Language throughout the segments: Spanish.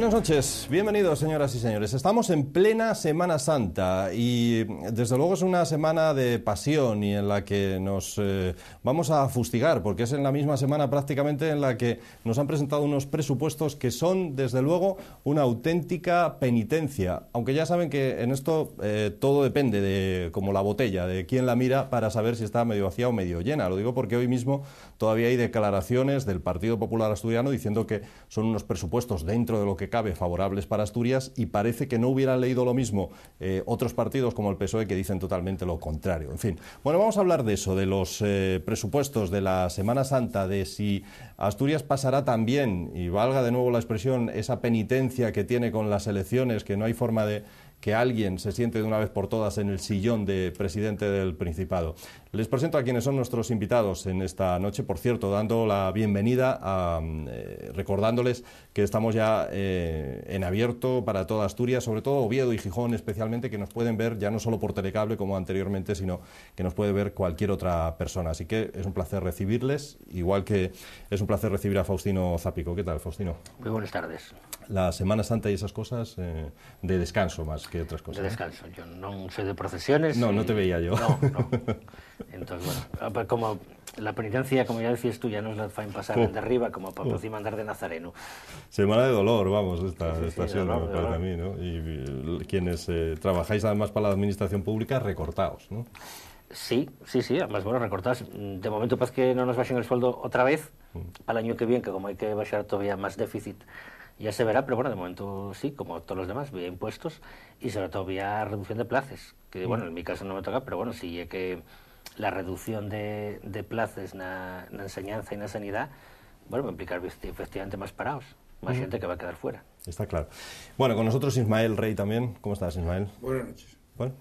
Buenas noches, bienvenidos señoras y señores. Estamos en plena Semana Santa y desde luego es una semana de pasión y en la que nos vamos a fustigar, porque es en la misma semana prácticamente en la que nos han presentado unos presupuestos que son desde luego una auténtica penitencia, aunque ya saben que en esto todo depende de como la botella, de quién la mira para saber si está medio vacía o medio llena. Lo digo porque hoy mismo todavía hay declaraciones del Partido Popular Asturiano diciendo que son unos presupuestos dentro de lo que cabe favorables para Asturias y parece que no hubieran leído lo mismo otros partidos como el PSOE que dicen totalmente lo contrario. En fin, bueno, vamos a hablar de eso, de los presupuestos de la Semana Santa, de si Asturias pasará también, y valga de nuevo la expresión, esa penitencia que tiene con las elecciones, que no hay forma de que alguien se siente de una vez por todas en el sillón de presidente del Principado. Les presento a quienes son nuestros invitados en esta noche, por cierto, dando la bienvenida, recordándoles que estamos ya en abierto para toda Asturias, sobre todo Oviedo y Gijón especialmente, que nos pueden ver ya no solo por telecable como anteriormente, sino que nos puede ver cualquier otra persona. Así que es un placer recibirles, igual que es un placer recibir a Faustino Zapico. ¿Qué tal, Faustino? Muy buenas tardes. La Semana Santa y esas cosas de descanso más que otras cosas. De descanso. Yo no soy de procesiones. No, no te veía yo. No. Entonces, bueno, como la penitencia, como ya decías tú, ya nos la faen pasar de arriba, como para por encima andar de nazareno. Semana de dolor, vamos, esta Sí, me parece a mí, ¿no? Y quienes trabajáis además para la administración pública, recortados, ¿no? Sí, además, bueno, recortados. De momento parece que no nos bajen el sueldo otra vez, para el año que viene, que como hay que bajar todavía más déficit, ya se verá, pero bueno, de momento sí, como todos los demás, vía impuestos y sobre todo vía reducción de plazas, que bueno, en mi caso no me toca, pero bueno, sí que la reducción de plazas en la enseñanza y en la sanidad, bueno, va a implicar efectivamente más parados, más gente que va a quedar fuera. Está claro. Bueno, con nosotros Ismael Rey también. ¿Cómo estás, Ismael? Buenas noches. Bueno,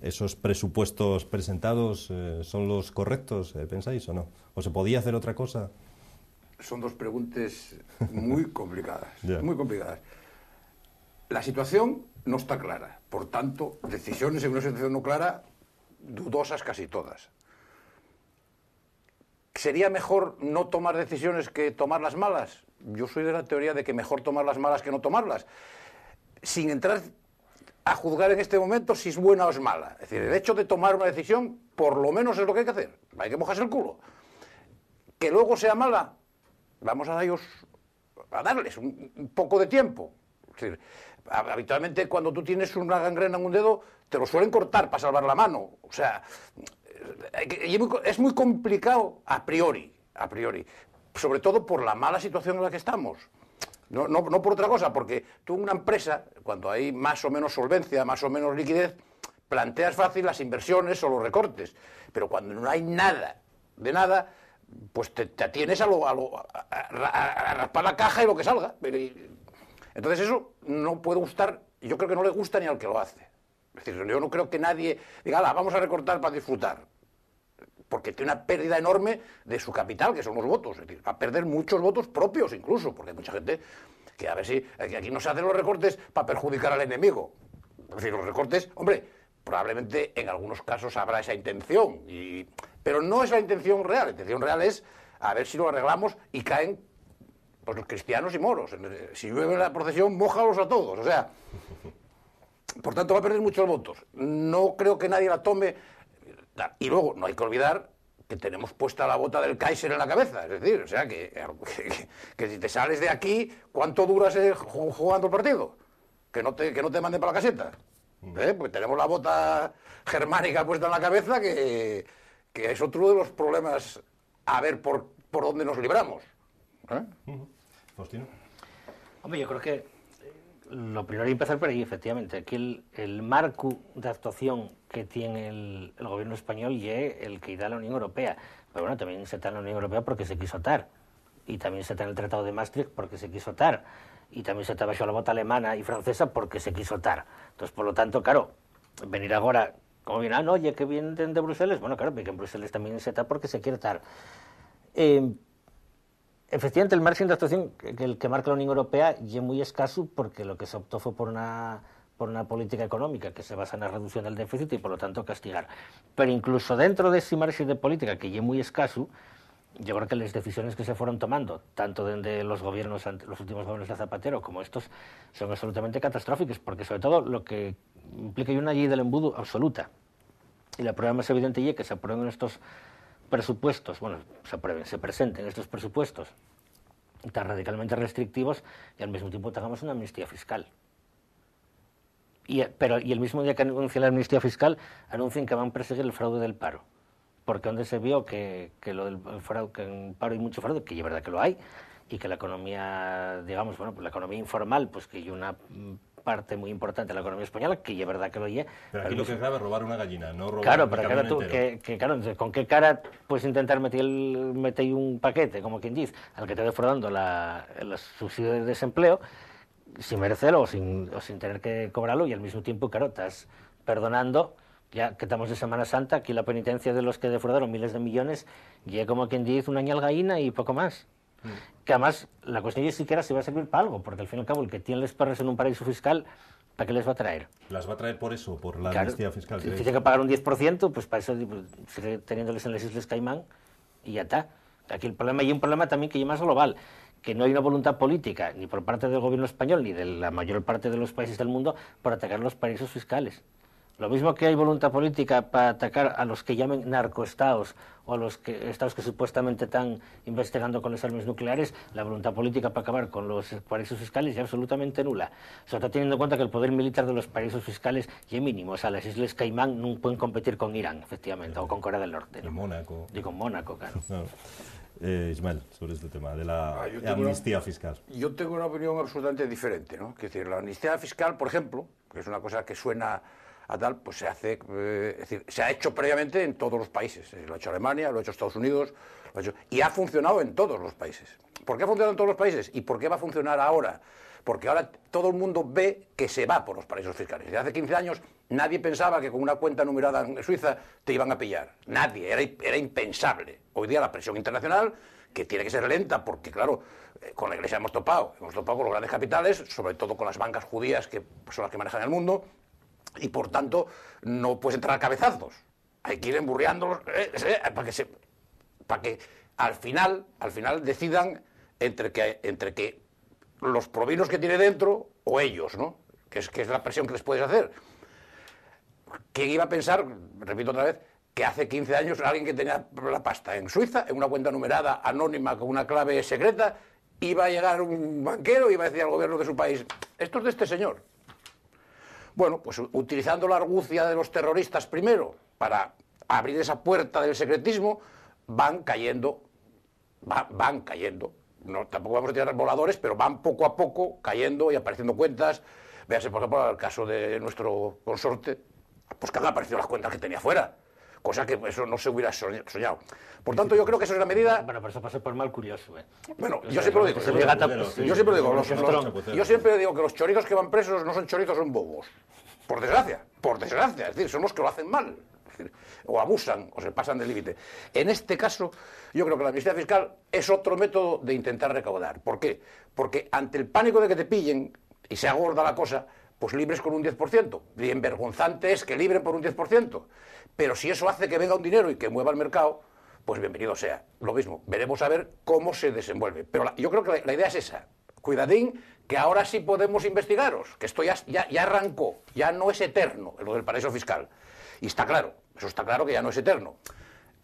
¿esos presupuestos presentados son los correctos, pensáis, o no? ¿O se podía hacer otra cosa? Son dos preguntas muy complicadas, Yeah. muy complicadas. La situación no está clara, por tanto, decisiones en una situación no clara, dudosas casi todas. ¿Sería mejor no tomar decisiones que tomar las malas? Yo soy de la teoría de que mejor tomar las malas que no tomarlas, sin entrar a juzgar en este momento si es buena o es mala. Es decir, el hecho de tomar una decisión, por lo menos es lo que hay que hacer. Hay que mojarse el culo. Que luego sea mala, vamos a darles un poco de tiempo. Es decir, habitualmente cuando tú tienes una gangrena en un dedo, te lo suelen cortar para salvar la mano. O sea, es muy complicado a priori, sobre todo por la mala situación en la que estamos. No por otra cosa, porque tú en una empresa, cuando hay más o menos solvencia, más o menos liquidez, planteas fácil las inversiones o los recortes, pero cuando no hay nada, de nada, pues te atienes a raspar la caja y lo que salga. Entonces eso no puede gustar, yo creo que no le gusta ni al que lo hace. Es decir, yo no creo que nadie diga, vamos a recortar para disfrutar, porque tiene una pérdida enorme de su capital, que son los votos. Es decir, va a perder muchos votos propios incluso, porque hay mucha gente que a ver si aquí no se hacen los recortes para perjudicar al enemigo. Es decir, los recortes, hombre, probablemente en algunos casos habrá esa intención, pero no es la intención real. La intención real es a ver si lo arreglamos y caen pues, los cristianos y moros. Si llueve la procesión, mójalos a todos. O sea, por tanto va a perder muchos votos. No creo que nadie la tome. Y luego no hay que olvidar que tenemos puesta la bota del Kaiser en la cabeza. Es decir, o sea, que si te sales de aquí, ¿cuánto duras jugando el partido? Que no te manden para la caseta. Pues tenemos la bota germánica puesta en la cabeza, que es otro de los problemas a ver por dónde nos libramos. Faustino. Hombre, yo creo que lo primero es empezar por ahí, efectivamente. Aquí el marco de actuación que tiene el gobierno español y el que da la Unión Europea. Pero bueno, también se está en la Unión Europea porque se quiso atar. Y también se está en el Tratado de Maastricht porque se quiso atar. Y también se está bajo la bota alemana y francesa porque se quiso atar. Entonces, por lo tanto, claro, venir ahora, como bien, no, oye, que vienen de Bruselas. Bueno, claro, porque en Bruselas también se está porque se quiere atar. Efectivamente, el margen de actuación el que marca la Unión Europea es muy escaso porque lo que se optó fue por una política económica que se basa en la reducción del déficit y por lo tanto castigar. Pero incluso dentro de ese margen de política que es muy escaso, yo creo que las decisiones que se fueron tomando, tanto desde los gobiernos, los últimos gobiernos de Zapatero como estos, son absolutamente catastróficas, porque sobre todo lo que implica una ley del embudo absoluta. Y la prueba más evidente es que se aprueben estos presupuestos, bueno, se presenten estos presupuestos tan radicalmente restrictivos y al mismo tiempo tengamos una amnistía fiscal. Y el mismo día que anuncian la amnistía fiscal, anuncian que van a perseguir el fraude del paro. Porque donde se vio que lo del fraude, que en paro hay mucho fraude, que es verdad que lo hay, y que la economía, digamos, bueno, pues la economía informal, pues que hay una parte muy importante de la economía española, que es verdad que lo hay. Pero aquí lo que es grave es robar una gallina, no robar claro, un pero camión claro, tú, claro, entonces, ¿con qué cara puedes intentar meter un paquete, como quien dice, al que te defraudando el subsidio de desempleo, sin merecerlo o sin tener que cobrarlo, y al mismo tiempo, claro, estás perdonando, ya que estamos de Semana Santa, aquí la penitencia de los que defraudaron miles de millones, llega como quien dice un año al gallina y poco más. Que además la cuestión es siquiera si va a servir para algo, porque al fin y al cabo el que tiene los perros en un paraíso fiscal, ¿para qué les va a traer? Las va a traer por eso, por la claro, amnistía fiscal. Si tiene que pagar un 10%, pues para eso pues, sigue teniéndoles en las Islas Caimán y ya está. Aquí el problema, y un problema también que es más global, que no hay una voluntad política, ni por parte del gobierno español, ni de la mayor parte de los países del mundo, por atacar los paraísos fiscales. Lo mismo que hay voluntad política para atacar a los que llamen narcoestados o a los estados que supuestamente están investigando con las armas nucleares, la voluntad política para acabar con los paraísos fiscales es absolutamente nula. Sobre todo teniendo en cuenta que el poder militar de los paraísos fiscales es mínimo. O sea, las Islas Caimán no pueden competir con Irán, efectivamente, o con Corea del Norte, ¿no? Y Mónaco. Y con Mónaco, claro. Ismael, sobre este tema de la amnistía fiscal. Yo tengo una opinión absolutamente diferente, ¿no? Es decir, la amnistía fiscal, por ejemplo, que es una cosa que suena a tal, pues se hace, es decir, se ha hecho previamente en todos los países. Lo ha hecho Alemania, lo ha hecho Estados Unidos, y ha funcionado en todos los países. ¿Por qué ha funcionado en todos los países? ¿Y por qué va a funcionar ahora? Porque ahora todo el mundo ve que se va por los paraísos fiscales. Desde hace 15 años nadie pensaba que con una cuenta numerada en Suiza te iban a pillar. Nadie, era impensable. Hoy día la presión internacional, que tiene que ser lenta, porque claro, con la Iglesia hemos topado con los grandes capitales, sobre todo con las bancas judías, que son las que manejan el mundo, y por tanto no puedes entrar a cabezazos. Hay que ir emburreándolos para que al final decidan entre que los provinos que tiene dentro o ellos, ¿no? Que es la presión que les puedes hacer. ¿Quién iba a pensar, repito otra vez, que hace 15 años alguien que tenía la pasta en Suiza, en una cuenta numerada, anónima, con una clave secreta, iba a llegar un banquero y iba a decir al gobierno de su país, esto es de este señor? Bueno, pues utilizando la argucia de los terroristas primero para abrir esa puerta del secretismo, van cayendo. No, tampoco vamos a tirar voladores, pero van poco a poco cayendo y apareciendo cuentas. Véase, por ejemplo, el caso de nuestro consorte, pues que han aparecido las cuentas que tenía fuera, cosa que eso no se hubiera soñado. Por tanto, yo creo que eso es la medida... Bueno, pero eso pasa por mal curioso, ¿eh? Bueno, yo siempre lo digo. Yo siempre digo que los chorizos que van presos no son chorizos, son bobos. Por desgracia. Es decir, son los que lo hacen mal. Es decir, o abusan, o se pasan del límite. En este caso, yo creo que la amnistía fiscal es otro método de intentar recaudar. ¿Por qué? Porque ante el pánico de que te pillen y se agorda la cosa, pues libres con un 10%. Bien vergonzante es que libren por un 10%. Pero si eso hace que venga un dinero y que mueva el mercado, pues bienvenido sea. Lo mismo, veremos a ver cómo se desenvuelve. Pero yo creo que la idea es esa. Cuidadín, que ahora sí podemos investigaros, que esto ya arrancó, ya no es eterno, lo del paraíso fiscal. Y está claro, eso está claro que ya no es eterno.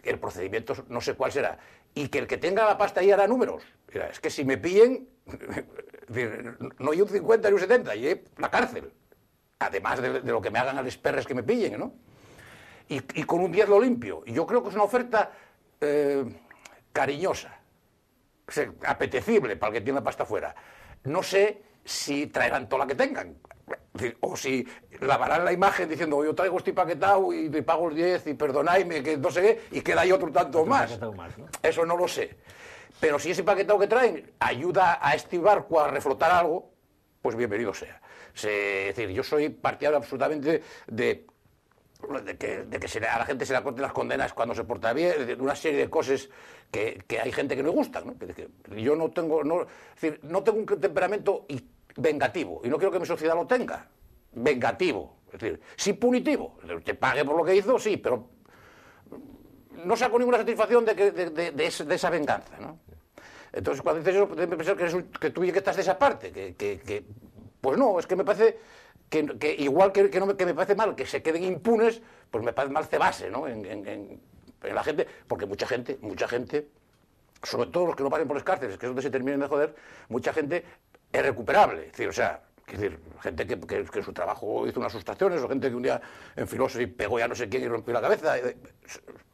El procedimiento no sé cuál será. Y que el que tenga la pasta ahí hará números. Mira, es que si me pillen, no hay un 50 ni un 70, y la cárcel. Además de lo que me hagan a los perres que me pillen, ¿no? Y con un 10 lo limpio. Y yo creo que es una oferta cariñosa, apetecible para el que tiene la pasta fuera. No sé si traerán toda la que tengan, o si lavarán la imagen diciendo yo traigo este paquetado y te pago el 10 y perdonadme, que no sé qué, y queda ahí otro tanto más. ¿No? Eso no lo sé. Pero si ese paquetado que traen ayuda a este barco a reflotar algo, pues bienvenido sea. Es decir, yo soy partidario absolutamente de que a la gente se le acorten las condenas cuando se porta bien, de una serie de cosas que hay gente que no le gustan, ¿no? Yo no tengo un temperamento vengativo, y no quiero que mi sociedad lo tenga. Vengativo, es decir, sí punitivo. Te pague por lo que hizo, sí, pero no saco ninguna satisfacción de esa venganza, ¿no? Entonces, cuando dices eso, debe pensar que tú y que estás de esa parte, pues no, es que me parece que igual que me parece mal que se queden impunes, pues me parece mal cebarse, ¿no? En la gente, porque mucha gente, sobre todo los que no pasen por las cárceles, que es donde se terminen de joder, mucha gente es recuperable, es decir, o sea, gente que en su trabajo hizo unas sustracciones, o gente que un día enfilóse y pegó ya no sé quién y rompió la cabeza,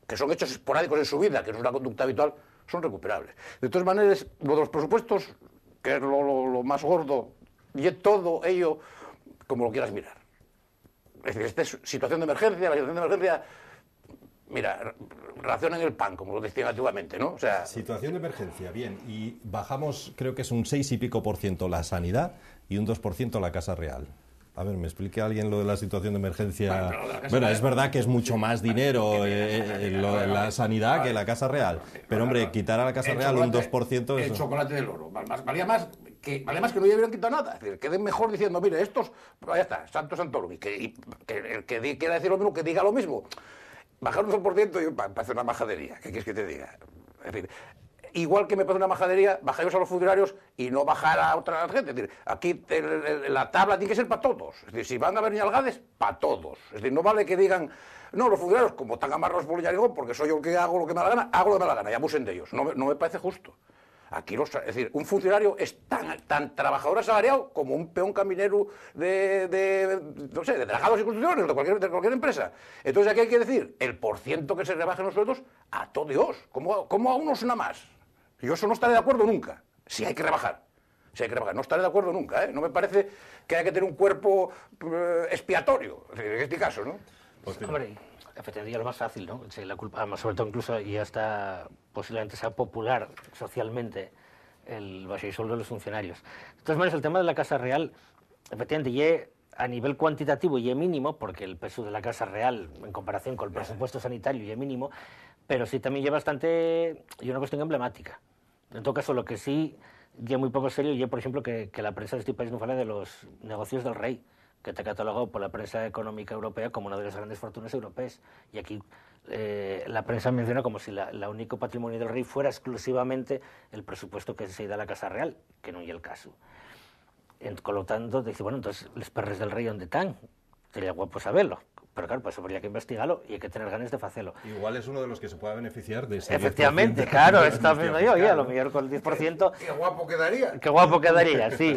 que son hechos esporádicos en su vida, que no es una conducta habitual, son recuperables. De todas maneras, lo de los presupuestos, que es lo más gordo, y es todo ello como lo quieras mirar. Es decir, esta es situación de emergencia, la situación de emergencia, mira, racionan el pan, como lo decían antiguamente, ¿no? O sea, situación de emergencia, bien, y bajamos, creo que es un 6 y pico por ciento la sanidad y un 2% la Casa Real. A ver, ¿me explique alguien lo de la situación de emergencia? Bueno, es verdad que es mucho más dinero la sanidad que la Casa Real. Pero, hombre, quitar a la Casa Real un 2%... El chocolate del oro. Valía más que no hubieran quitado nada. Es decir, queden mejor diciendo, mire, estos... Pues ya está, santo santorum. Y que el que quiera decir lo mismo, que diga lo mismo. Bajar un 2% parece una majadería. ¿Qué quieres que te diga? Es decir... Igual que me parece una majadería, bajarlos a los funcionarios y no bajar a otra gente. Es decir, aquí la tabla tiene que ser para todos. Es decir, si van a haber ñalgades, para todos. Es decir, no vale que digan, no, los funcionarios, como están amarrados por Villarigón, porque soy yo el que hago lo que me da la gana, hago lo que me da la gana y abusen de ellos. No me parece justo. Aquí es decir, un funcionario es tan trabajador asalariado como un peón caminero no sé, de dragados y construcciones, de cualquier empresa. Entonces aquí hay que decir, el porciento que se rebajen los sueldos, a todo Dios. ¿Cómo a unos nada más? Yo eso no estaré de acuerdo nunca. Si hay que rebajar. No estaré de acuerdo nunca, ¿eh? No me parece que haya que tener un cuerpo expiatorio, en este caso, ¿no? Hombre, efectivamente, lo más fácil, ¿no? Sí, la culpa, sobre todo incluso, y hasta posiblemente sea popular socialmente el bajar sueldo de los funcionarios. De todas maneras, el tema de la Casa Real, efectivamente, y a nivel cuantitativo y es mínimo, porque el peso de la Casa Real, en comparación con el presupuesto sanitario, y es mínimo, pero sí también lleva bastante, y una cuestión emblemática. En todo caso, lo que sí ya muy poco serio, y por ejemplo, que la prensa de este país no fala de los negocios del rey, que está catalogado por la prensa económica europea como una de las grandes fortunas europeas. Y aquí la prensa menciona como si la único patrimonio del rey fuera exclusivamente el presupuesto que se da a la Casa Real, que no es el caso. Con lo tanto, dice, bueno, entonces, ¿los perres del rey dónde están? Sería guapo saberlo. Pero claro, pues habría que investigarlo y hay que tener ganas de hacerlo. Igual es uno de los que se pueda beneficiar de ese efectivamente, claro, está viendo yo, a lo mejor con el 10%... Qué guapo quedaría. Qué guapo quedaría, sí.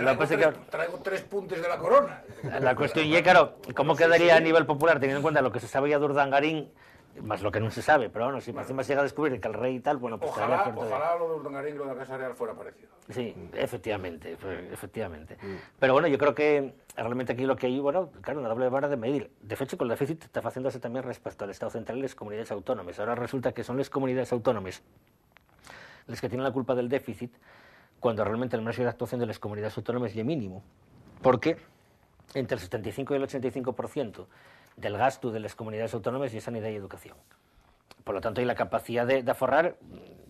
Traigo 3 puntos de la corona. La cuestión es, claro, ¿cómo quedaría a nivel popular, teniendo en cuenta lo que se sabe ya de Urdangarín, más lo que no se sabe? Pero bueno, si encima se llega a descubrir que el rey y tal, bueno, pues... Ojalá lo de Urdangarín y lo de la Casa Real fuera parecido. Sí, efectivamente. Pero bueno, yo creo que realmente aquí lo que hay, bueno, claro, una doble vara de medir. De hecho, con el déficit está haciéndose también respecto al Estado central y las comunidades autónomas. Ahora resulta que son las comunidades autónomas las que tienen la culpa del déficit, cuando realmente el margen de actuación de las comunidades autónomas es mínimo. Porque entre el 75 y el 85% del gasto de las comunidades autónomas es sanidad y educación. Por lo tanto, hay la capacidad de aforrar,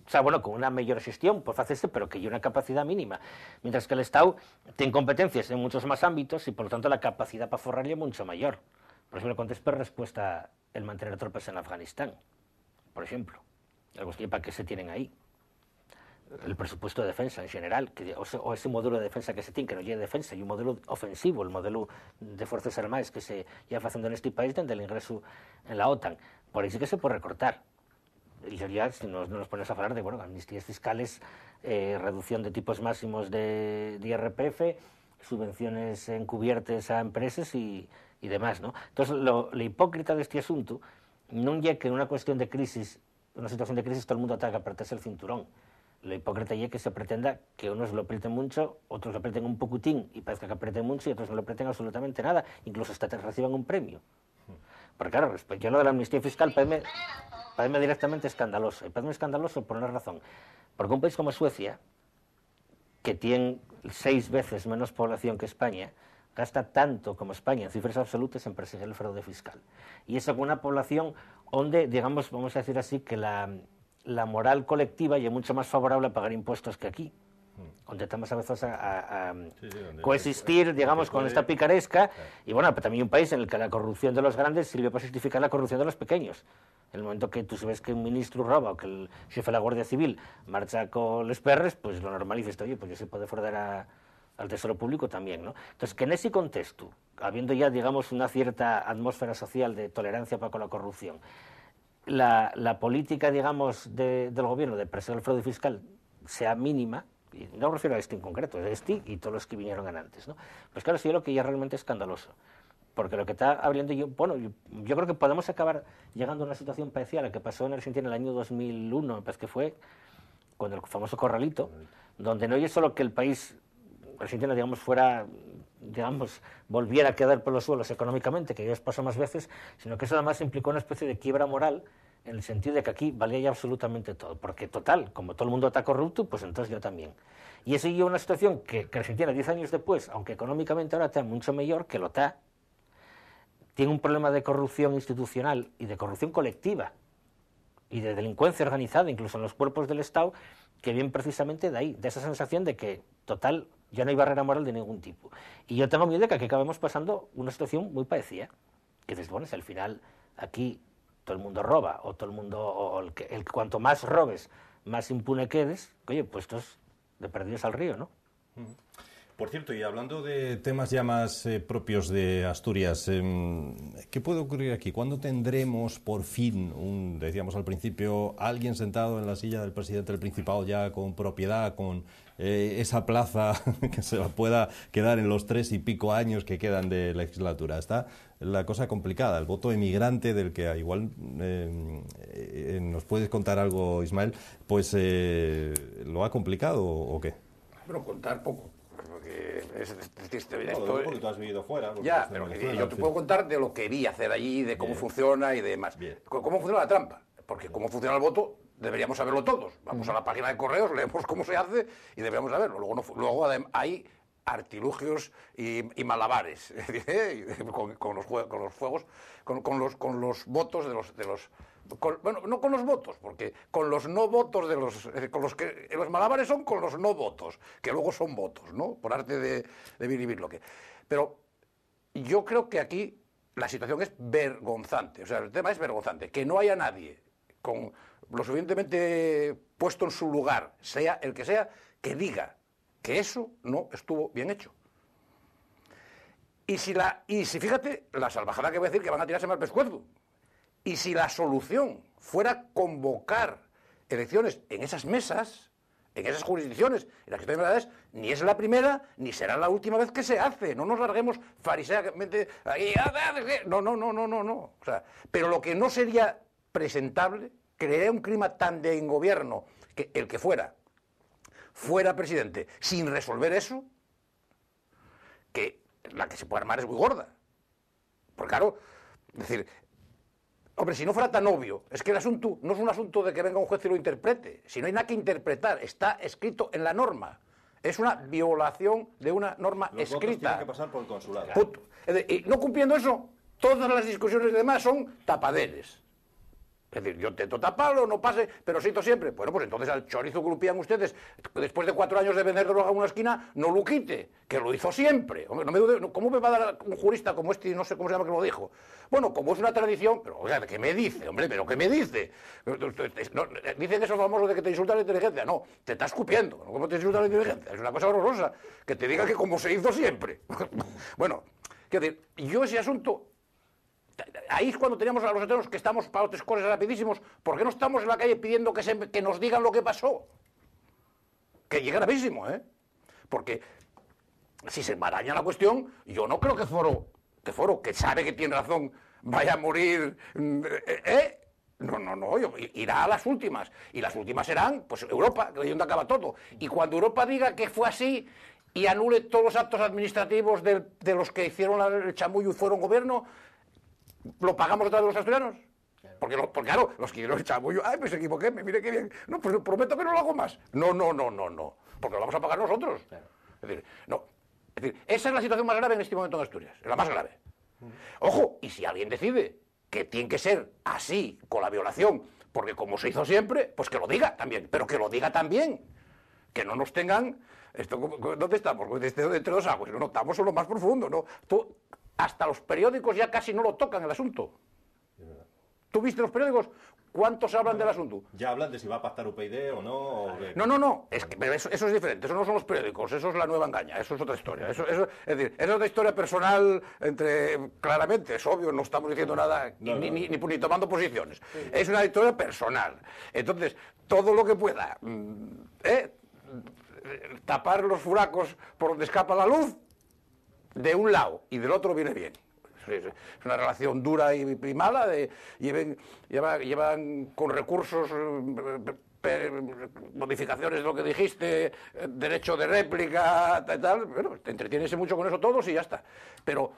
o sea, bueno, con una mayor gestión, pues hacerse, pero que hay una capacidad mínima. Mientras que el Estado tiene competencias en muchos más ámbitos y, por lo tanto, la capacidad para aforrar es mucho mayor. Por ejemplo, ¿cuánto es por respuesta el mantener tropas en Afganistán? Por ejemplo, algo que para qué se tienen ahí. El presupuesto de defensa en general, o ese modelo de defensa que se tiene, que no lleva defensa, y un modelo ofensivo, el modelo de Fuerzas Armadas que se lleva haciendo en este país desde el ingreso en la OTAN. Por ahí sí que se puede recortar. Y ya, si nos ponemos a hablar de, bueno, amnistías fiscales, reducción de tipos máximos de IRPF, subvenciones encubiertas a empresas y demás, ¿no? Entonces, lo hipócrita de este asunto no es que en una cuestión de crisis, una situación de crisis, todo el mundo tenga que apretarse el cinturón. Lo hipócrita es que se pretenda que unos lo aprieten mucho, otros lo aprieten un poquitín y parezca que aprieten mucho y otros no lo aprieten absolutamente nada, incluso hasta te reciban un premio. Porque claro, respecto a lo de la amnistía fiscal, parece directamente escandaloso. Y parece escandaloso por una razón. Porque un país como Suecia, que tiene 6 veces menos población que España, gasta tanto como España en cifras absolutas en perseguir el fraude fiscal. Y eso con una población donde, digamos, vamos a decir así, que la moral colectiva y es mucho más favorable a pagar impuestos que aquí. tentamos a veces a coexistir, digamos, con esta picaresca, y bueno, pero también un país en el que la corrupción de los grandes sirve para justificar la corrupción de los pequeños. En el momento que tú sabes que un ministro roba o que el jefe de la Guardia Civil marcha con los perres, pues lo normal dices, oye, pues yo se puede fraudar al Tesoro Público también, ¿no? Entonces, que en ese contexto, habiendo ya, digamos, una cierta atmósfera social de tolerancia para con la corrupción, la política, digamos, del gobierno de perseguir el fraude fiscal sea mínima, y no me refiero a este en concreto, es este y todos los que vinieron antes, ¿no? Pues claro, sí, lo que ya es realmente escandaloso. Porque lo que está hablando yo creo que podemos acabar llegando a una situación parecida a la que pasó en Argentina en el año 2001, me parece que fue, con el famoso corralito, donde no es solo que el país, Argentina, digamos, volviera a quedar por los suelos económicamente, que ya pasó más veces, sino que eso además implicó una especie de quiebra moral, en el sentido de que aquí valía ya absolutamente todo, porque total, como todo el mundo está corrupto, pues entonces yo también. Y eso lleva a una situación que Argentina, 10 años después, aunque económicamente ahora está mucho mejor, que lo está, tiene un problema de corrupción institucional y de corrupción colectiva y de delincuencia organizada, incluso en los cuerpos del Estado, que viene precisamente de ahí, de esa sensación de que, total, ya no hay barrera moral de ningún tipo. Y yo tengo miedo de que aquí acabemos pasando una situación muy parecida, que dices, bueno, si al final aquí todo el mundo roba, o todo el mundo, o el cuanto más robes, más impune quedes, oye, pues estos de perdidos al río, ¿no? Por cierto, y hablando de temas ya más propios de Asturias, ¿qué puede ocurrir aquí? ¿Cuándo tendremos por fin, decíamos al principio, alguien sentado en la silla del presidente del Principado ya con propiedad, con esa plaza que se pueda quedar en los 3 y pico años que quedan de legislatura? Está la cosa complicada, el voto emigrante del que igual nos puedes contar algo, Ismael, pues ¿lo ha complicado o qué? Bueno, contar poco. Porque tú has vivido fuera. Ya, pero yo te puedo contar de lo que vi hacer allí, de cómo funciona y demás. ¿Cómo funciona la trampa? Porque cómo funciona el voto deberíamos saberlo todos. Vamos a la página de correos, leemos cómo se hace y deberíamos saberlo. Luego hay artilugios y malabares con los votos de los bueno, no con los votos, porque con los no votos con los que los malabares son con los no votos, que luego son votos, ¿no? Por arte de vivir lo que. Pero yo creo que aquí la situación es vergonzante, o sea, el tema es vergonzante, que no haya nadie con lo suficientemente puesto en su lugar, sea el que sea, que diga que eso no estuvo bien hecho. Y si fíjate, la salvajada que voy a decir, que van a tirarse mal pescuezo. Y si la solución fuera convocar elecciones en esas mesas, en esas jurisdicciones, en las que estoy en verdades, ni es la primera, ni será la última vez que se hace. No nos larguemos fariseamente ahí. No. O sea, pero lo que no sería presentable, crearía un clima tan de gobierno que el que fuera presidente sin resolver eso, que la que se puede armar es muy gorda. Porque claro, es decir, hombre, si no fuera tan obvio, es que el asunto no es un asunto de que venga un juez y lo interprete, si no hay nada que interpretar, está escrito en la norma. Es una violación de una norma escrita. Los votos tienen que pasar por el consulado. Y no cumpliendo eso, todas las discusiones y demás son tapaderes. Es decir, yo intento taparlo, no pase, pero se hizo siempre. Bueno, pues entonces al chorizo que lupían ustedes, después de 4 años de vender droga en una esquina, no lo quite, que lo hizo siempre. Hombre, ¿cómo me va a dar un jurista como este, no sé cómo se llama, que lo dijo? Bueno, como es una tradición, pero oiga, ¿qué me dice, hombre? ¿Pero qué me dice? Dicen eso famoso de que te insulta la inteligencia. No, te está escupiendo. ¿Cómo te insulta la inteligencia? Es una cosa horrorosa, que te diga que como se hizo siempre. Bueno, quiero decir, yo ese asunto... Ahí es cuando teníamos a los eternos que estamos para otras cosas rapidísimos. ¿Por qué no estamos en la calle pidiendo que nos digan lo que pasó? Que llega gravísimo, ¿eh? Porque si se enmaraña la cuestión, yo no creo que Foro, que sabe que tiene razón, vaya a morir. No, irá a las últimas. Y las últimas serán, pues, Europa, que es donde acaba todo. Y cuando Europa diga que fue así y anule todos los actos administrativos de los que hicieron el chamullo y fueron gobierno, ¿lo pagamos otra vez los asturianos? Porque claro, los que dieron el chamullo, ay, pues me equivoqué, mire qué bien. No, pues prometo que no lo hago más. No. Porque lo vamos a pagar nosotros. Claro. Es decir, esa es la situación más grave en este momento en Asturias. Es la más grave. Ojo, y si alguien decide que tiene que ser así, con la violación, porque como se hizo siempre, pues que lo diga también. Pero que lo diga también. que no nos tengan... ¿Dónde estamos? Entre dos aguas. No, estamos en lo más profundo, ¿no? Hasta los periódicos ya casi no lo tocan el asunto. ¿Tú viste los periódicos? ¿Cuántos hablan del asunto? Ya hablan de si va a pactar UPyD o no. No. Pero eso es diferente. Eso no son los periódicos. Eso es la nueva engaña. Eso es otra historia. Es decir, es otra historia personal claramente, es obvio, no estamos diciendo nada ni tomando posiciones. Sí. Es una historia personal. Entonces, todo lo que pueda tapar los furacos por donde escapa la luz, de un lado y del otro viene bien. Es una relación dura y mala, llevan con recursos, modificaciones de lo que dijiste, derecho de réplica, tal, bueno, te entretienes mucho con eso todos y ya está. Pero,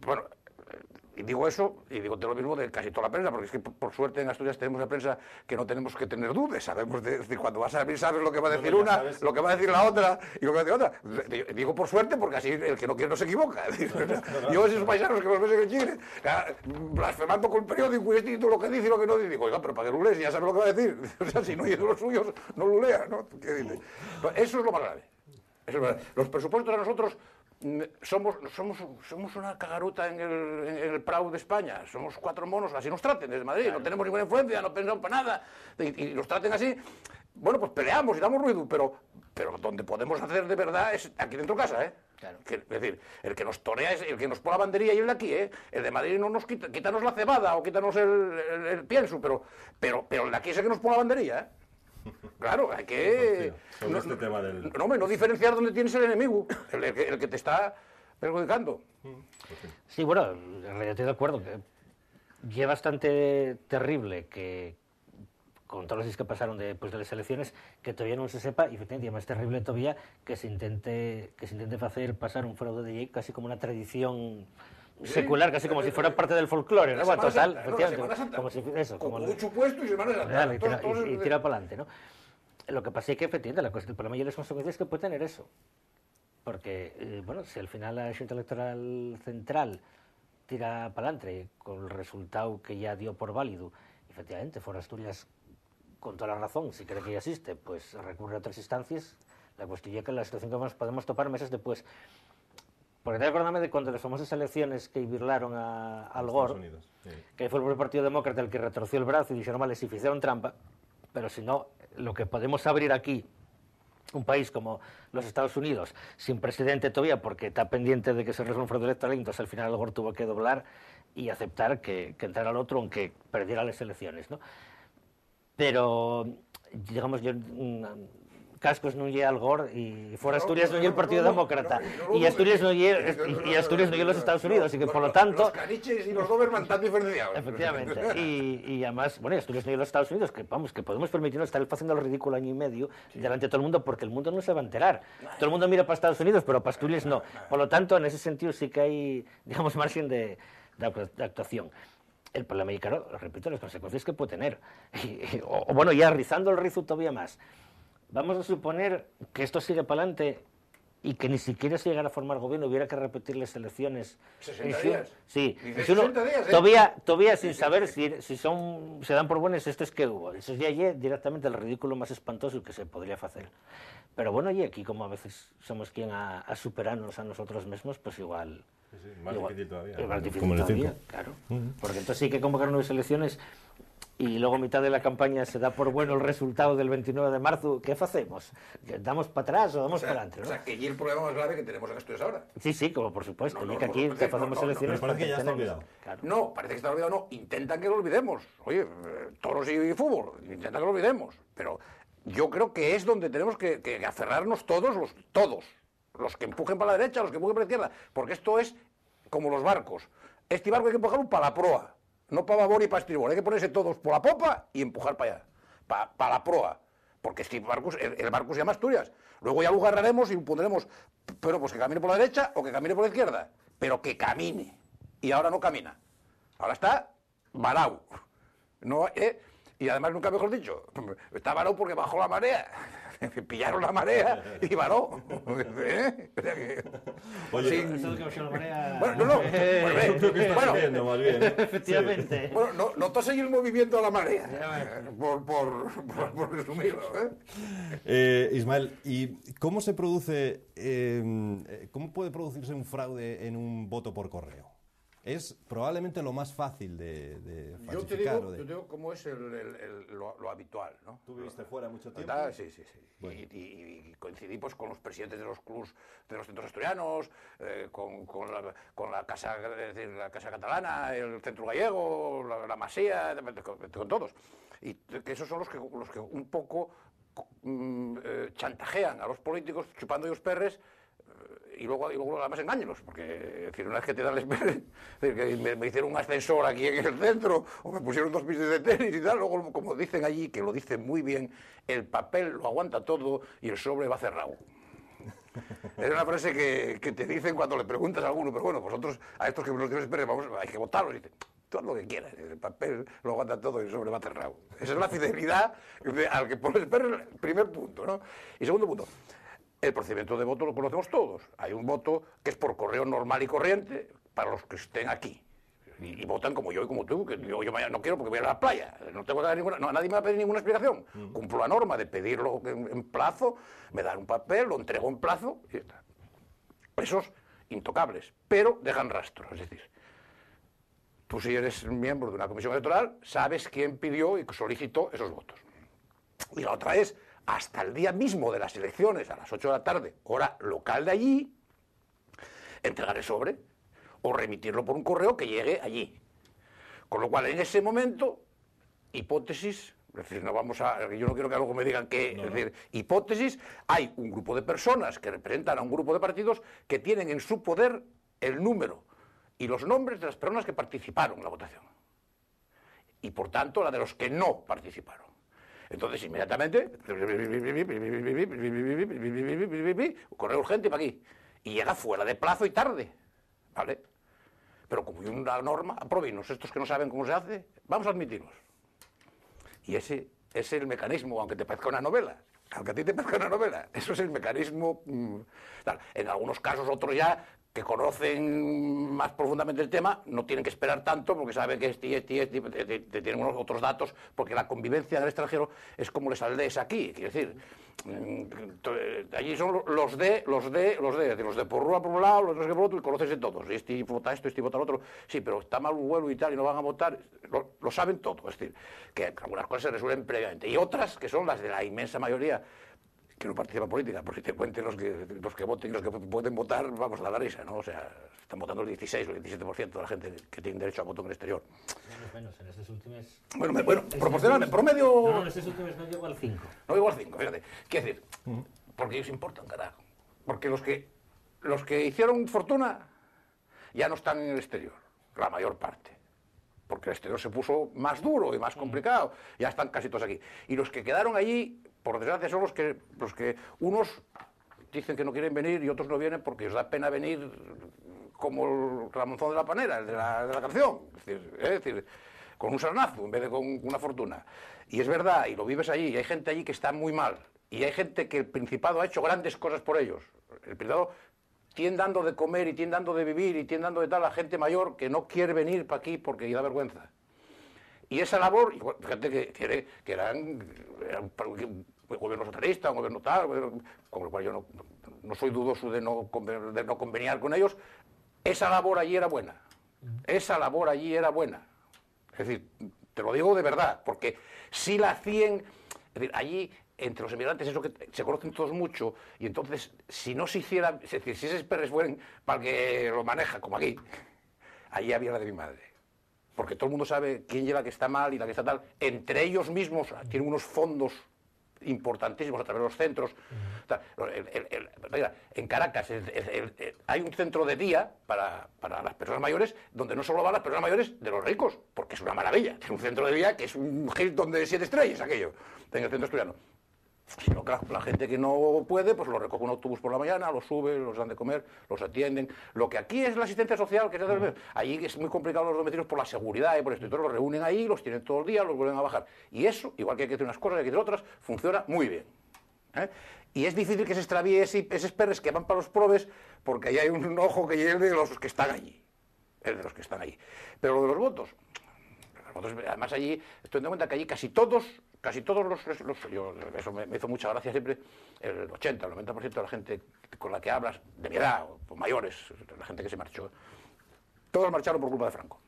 bueno, y digo eso, y digo lo mismo de casi toda la prensa, porque es que por suerte en Asturias tenemos una prensa que no tenemos que tener dudas, sabemos cuando vas a ver sabes lo que va a decir una, lo que va a decir la otra, y lo que va a decir otra. Digo por suerte, porque así el que no quiere no se equivoca. Yo esos paisanos que los ves en el Chile, blasfemando con el periódico y esto lo que dice y lo que no dice, digo, oiga, pero para que lo lees ya sabes lo que va a decir. O sea, si no oye de los suyos, no lo lea, ¿no? ¿Qué dice? Eso es lo más grave. Los presupuestos a nosotros... Somos una cagaruta en el Prado de España, somos 4 monos, así nos traten desde Madrid, claro. No tenemos ninguna influencia, no pensamos para nada, y nos traten así, bueno, pues peleamos y damos ruido, pero donde podemos hacer de verdad es aquí dentro de casa, ¿eh? Claro. Es decir, el que nos torea, el que nos pone la banderilla y el de aquí, ¿eh? El de Madrid no nos quítanos la cebada o quítanos el pienso, pero el de aquí es el que nos pone la banderilla, ¿eh? Claro, hay que no diferenciar dónde tienes el enemigo, el que te está perjudicando. Sí, bueno, en realidad estoy de acuerdo que ya es bastante terrible que con todos los días que pasaron después de las elecciones que todavía no se sepa, y efectivamente más terrible todavía que se intente hacer pasar un fraude de ley casi como una tradición secular, casi como si fuera parte del folclore, ¿no? Total, efectivamente, como si eso, como mucho puesto y Semana Santa. Y tira para adelante, ¿no? Lo que pasa es que efectivamente el problema y las consecuencias que puede tener eso. Porque, bueno, si al final la Xunta Electoral Central tira para adelante con el resultado que ya dio por válido, efectivamente, fuera Asturias, con toda la razón, si cree que ya existe, pues recurre a otras instancias. La cuestión es que la situación que nos podemos topar meses después. Porque te acordarme de cuando las famosas elecciones que birlaron a Al Gore, sí. Que fue el propio Partido Demócrata el que retorció el brazo y dijeron, vale, si hicieron trampa, pero si no, lo que podemos abrir aquí, un país como los Estados Unidos, sin presidente todavía, porque está pendiente de que se resuelva un fraude electoral, entonces al final Al Gore tuvo que doblar y aceptar que entrara el otro, aunque perdiera las elecciones, ¿no? Pero, digamos, yo... Cascos no llega Al Gore y fuera Asturias no llega el Partido Demócrata y Asturias no llega los Estados Unidos, así que por lo tanto los caniches y los Doberman están diferenciados, efectivamente, y además, bueno, Asturias no llega los Estados Unidos, que vamos, que podemos permitirnos estar haciendo el ridículo año y medio delante de todo el mundo, porque el mundo no se va a enterar, todo el mundo mira para Estados Unidos, pero para Asturias no, por lo tanto, en ese sentido sí que hay, digamos, margen de actuación. El problema, y claro, repito, las consecuencias que puede tener, o bueno, ya rizando el rizo todavía más. Vamos a suponer que esto sigue para adelante y que ni siquiera se llegara a formar gobierno, hubiera que repetir las elecciones. 60 días. Sí, 60 días, todavía sin saber si se dan por buenas estos que hubo. Eso ya es directamente el ridículo más espantoso que se podría hacer. Pero bueno, y aquí como a veces somos quien a superarnos a nosotros mismos, pues igual... Sí, más difícil todavía. Más difícil todavía, claro. Porque entonces sí que convocar nuevas elecciones y luego a mitad de la campaña se da por bueno el resultado del 29 de marzo, ¿qué hacemos? ¿Damos para atrás o damos para adelante? ¿no? O sea, que y el problema más grave que tenemos en Asturias ahora. Sí, como por supuesto, y que aquí hacemos elecciones... Pero parece que ya está olvidado. Claro. No, parece que está olvidado, no. Intentan que lo olvidemos. Oye, toros y fútbol, intentan que lo olvidemos. Pero yo creo que es donde tenemos que aferrarnos todos, los que empujen para la derecha, los que empujen para la izquierda, porque esto es como los barcos. Este barco hay que empujarlo para la proa. No para babor y para estribor, hay que ponerse todos por la popa y empujar para allá, para la proa, porque este barco, el barco se llama Asturias. Luego ya lo agarraremos y lo pondremos, pero pues que camine por la derecha o que camine por la izquierda, pero que camine. Y ahora no camina, ahora está varado. No, y además nunca mejor dicho, está varado porque bajó la marea. Pillaron la marea y varó. Oye, Sí. Eso es que baixou la marea... Bueno, no. Bueno, Viendo, más bien. Efectivamente. bueno, notó seguir el movimiento de la marea. Ya, Por resumirlo, Ismael, ¿y cómo se produce, cómo puede producirse un fraude en un voto por correo? Es probablemente lo más fácil de falsificar. Yo te digo cómo es lo habitual, ¿no? ¿Tú viviste fuera mucho tiempo? Sí. Bueno. Y coincidí pues, con los presidentes de los clubs de los centros asturianos, con la casa, es decir, la Casa Catalana, el Centro Gallego, la Masía, con todos. Y que esos son los que un poco chantajean a los políticos chupando ellos perres. Y luego además engáñelos, porque es decir, una vez que te dan el que me hicieron un ascensor aquí en el centro, o me pusieron 2 pistas de tenis y tal, luego como dicen allí, que lo dicen muy bien, el papel lo aguanta todo y el sobre va cerrado. Es una frase que te dicen cuando le preguntas a alguno, pero bueno, vosotros, a estos que nos tienen esperes, hay que votarlos, y dicen, tú haz lo que quieras, el papel lo aguanta todo y el sobre va cerrado. Esa es la fidelidad al que pones el primer punto, ¿no? Y segundo punto, el procedimiento de voto lo conocemos todos. Hay un voto que es por correo normal y corriente para los que estén aquí. Y votan como yo y como tú, que yo mañana no quiero porque voy a la playa. No tengo que dar nadie me va a pedir ninguna explicación. Cumplo la norma de pedirlo en plazo, me dan un papel, lo entrego en plazo y ya está. Esos intocables, pero dejan rastro. Es decir, tú si eres miembro de una comisión electoral, sabes quién pidió y solicitó esos votos. Y la otra es, hasta el día mismo de las elecciones, a las 8 de la tarde, hora local de allí, entregar el sobre o remitirlo por un correo que llegue allí. Con lo cual, en ese momento, hipótesis, es decir, yo no quiero que algo me digan que, es decir, hipótesis, hay un grupo de personas que representan a un grupo de partidos que tienen en su poder el número y los nombres de las personas que participaron en la votación. Y, por tanto, la de los que no participaron. Entonces, inmediatamente, correo urgente para aquí. Y llega fuera de plazo y tarde, ¿vale? Pero como hay una norma, aprobinos, estos que no saben cómo se hace, vamos a admitirlos. Y ese es el mecanismo, aunque te parezca una novela, aunque a ti te parezca una novela, eso es el mecanismo. En algunos casos, otros ya, que conocen más profundamente el tema, no tienen que esperar tanto porque saben que te tienen unos otros datos, porque la convivencia en el extranjero es como les aldees aquí, quiero decir, allí son los de porrúa por un lado, los otros que por otro, y conoces de todos, y este vota esto, este vota lo otro, sí, pero está mal un vuelo y tal, y no van a votar, lo saben todo, es decir, que algunas cosas se resuelven previamente, y otras, que son las de la inmensa mayoría, que no participa en política, por si te cuenten los que voten y los que pueden votar, vamos a la risa, ¿no? O sea, están votando el 16 o el 17% de la gente que tiene derecho a voto en el exterior. Menos, en estos últimos... Bueno, proporcionalmente, promedio... No, en estos últimos no llego al 5. No llego al 5, fíjate. Quiero decir, porque ellos importan, carajo. Porque los que hicieron fortuna ya no están en el exterior, la mayor parte. Porque el exterior se puso más duro y más complicado, ya están casi todos aquí. Y los que quedaron allí, por desgracia, son los que unos dicen que no quieren venir y otros no vienen porque les da pena venir como el Ramonzón de la Panera, el de la canción. Es decir, con un sarnazo en vez de con una fortuna. Y es verdad, y lo vives allí, y hay gente allí que está muy mal. Y hay gente que el Principado ha hecho grandes cosas por ellos. El Principado tiene dando de comer y tiene dando de vivir y tiene dando de tal a gente mayor que no quiere venir para aquí porque da vergüenza. Y esa labor, fíjate que eran un gobierno socialista, un gobierno tal, con lo cual yo no soy dudoso de no conveniar con ellos, esa labor allí era buena. Esa labor allí era buena. Es decir, te lo digo de verdad, porque si la hacían, es decir, allí entre los emigrantes eso que se conocen todos mucho, y entonces si no se hiciera, es decir, si esos perres fueran para el que lo maneja, como aquí, allí había la de mi madre. Porque todo el mundo sabe quién lleva que está mal y la que está tal. Entre ellos mismos tienen unos fondos importantísimos a través de los centros. En Caracas hay un centro de día para las personas mayores donde no solo van las personas mayores de los ricos, porque es una maravilla. Tiene un centro de día que es un Hilton de 7 estrellas aquello, en el centro asturiano. Sino que la gente que no puede, pues lo recoge un autobús por la mañana, los sube, los dan de comer, los atienden. Lo que aquí es la asistencia social, que allí es muy complicado los domicilios por la seguridad y por esto. Entonces los reúnen ahí, los tienen todo el día, los vuelven a bajar. Y eso, igual que hay que hacer unas cosas, hay que hacer otras, funciona muy bien. Y es difícil que se extravíe esos perres que van para los probes, porque ahí hay un ojo que es de los que están allí. Es de los que están allí. Pero lo de los votos, además allí, estoy dando cuenta que allí casi todos eso me hizo mucha gracia siempre, el 80, el 90% de la gente con la que hablas, de mi edad, o mayores, la gente que se marchó, todos marcharon por culpa de Franco.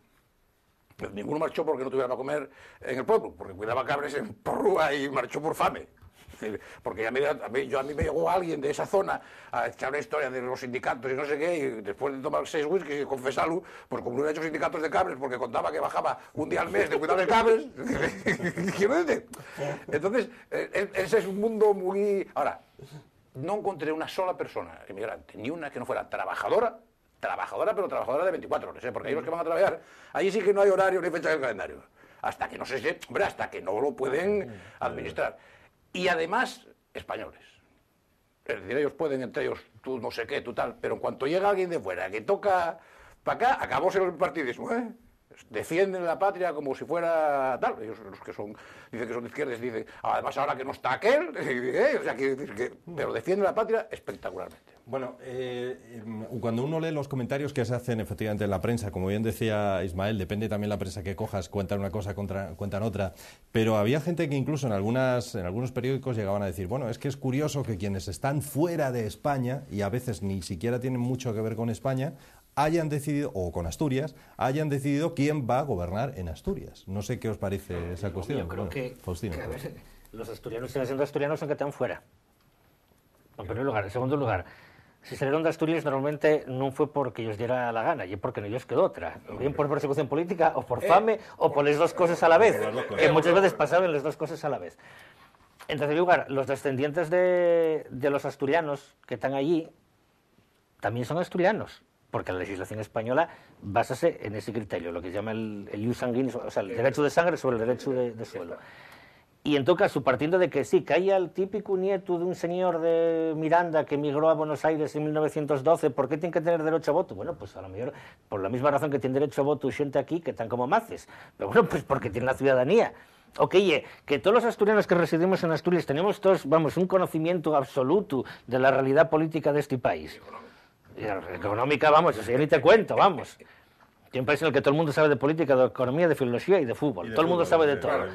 Ninguno marchó porque no tuviera para comer en el pueblo, porque cuidaba cabres en Porrúa y marchó por fame. Porque a mí me llegó alguien de esa zona a echar una historia de los sindicatos y no sé qué, y después de tomar 6 whiskies y confesarlo, pues como no hubiera hecho sindicatos de cabres porque contaba que bajaba un día al mes de cuidar de cabres, entonces ese es un mundo muy... Ahora, no encontré una sola persona inmigrante, ni una que no fuera trabajadora, pero trabajadora de 24 horas, porque ahí los que van a trabajar, allí sí que no hay horario ni fecha del calendario, hasta que no hasta que no lo pueden administrar. Y además, españoles. Es decir, ellos pueden, entre ellos, tú no sé qué, tú tal, pero en cuanto llega alguien de fuera que toca para acá, acabóse el partidismo, ¿eh? Defienden la patria como si fuera tal. Ellos, los que dicen que son de izquierdas, dicen, además ahora que no está aquel, o sea, quiere decir que, pero defienden la patria espectacularmente. Bueno, cuando uno lee los comentarios que se hacen efectivamente en la prensa, como bien decía Ismael, depende también la prensa que cojas, cuentan una cosa, cuentan otra, pero había gente que incluso en algunos periódicos llegaban a decir, bueno, es que es curioso que quienes están fuera de España, y a veces ni siquiera tienen mucho que ver con España, hayan decidido, o con Asturias, hayan decidido quién va a gobernar en Asturias. No sé qué os parece esa cuestión. Yo creo que Faustino. A ver, los asturianos siguen siendo asturianos aunque están fuera. En primer lugar. En segundo lugar, si salieron de Asturias normalmente no fue porque ellos diera la gana, y porque no ellos quedó otra. O bien por persecución política, o por fame, o por las dos cosas a la vez. Que muchas veces pasaban las dos cosas a la vez. En tercer lugar, los descendientes de los asturianos que están allí también son asturianos, porque la legislación española básase en ese criterio, lo que se llama el ius sanguinis, o sea, el derecho de sangre sobre el derecho de suelo. Y en todo caso, partiendo de que sí, que haya el típico nieto de un señor de Miranda que emigró a Buenos Aires en 1912, ¿por qué tiene que tener derecho a voto? Bueno, pues a lo mejor por la misma razón que tiene derecho a voto gente aquí, que están como maces. Pero bueno, pues porque tiene la ciudadanía. Ok, que todos los asturianos que residimos en Asturias tenemos todos, vamos, un conocimiento absoluto de la realidad política de este país. Económica, vamos, eso ya ni te cuento, vamos. Tiene un país en el que todo el mundo sabe de política, de economía, de filosofía y de fútbol. Todo el mundo sabe de todo.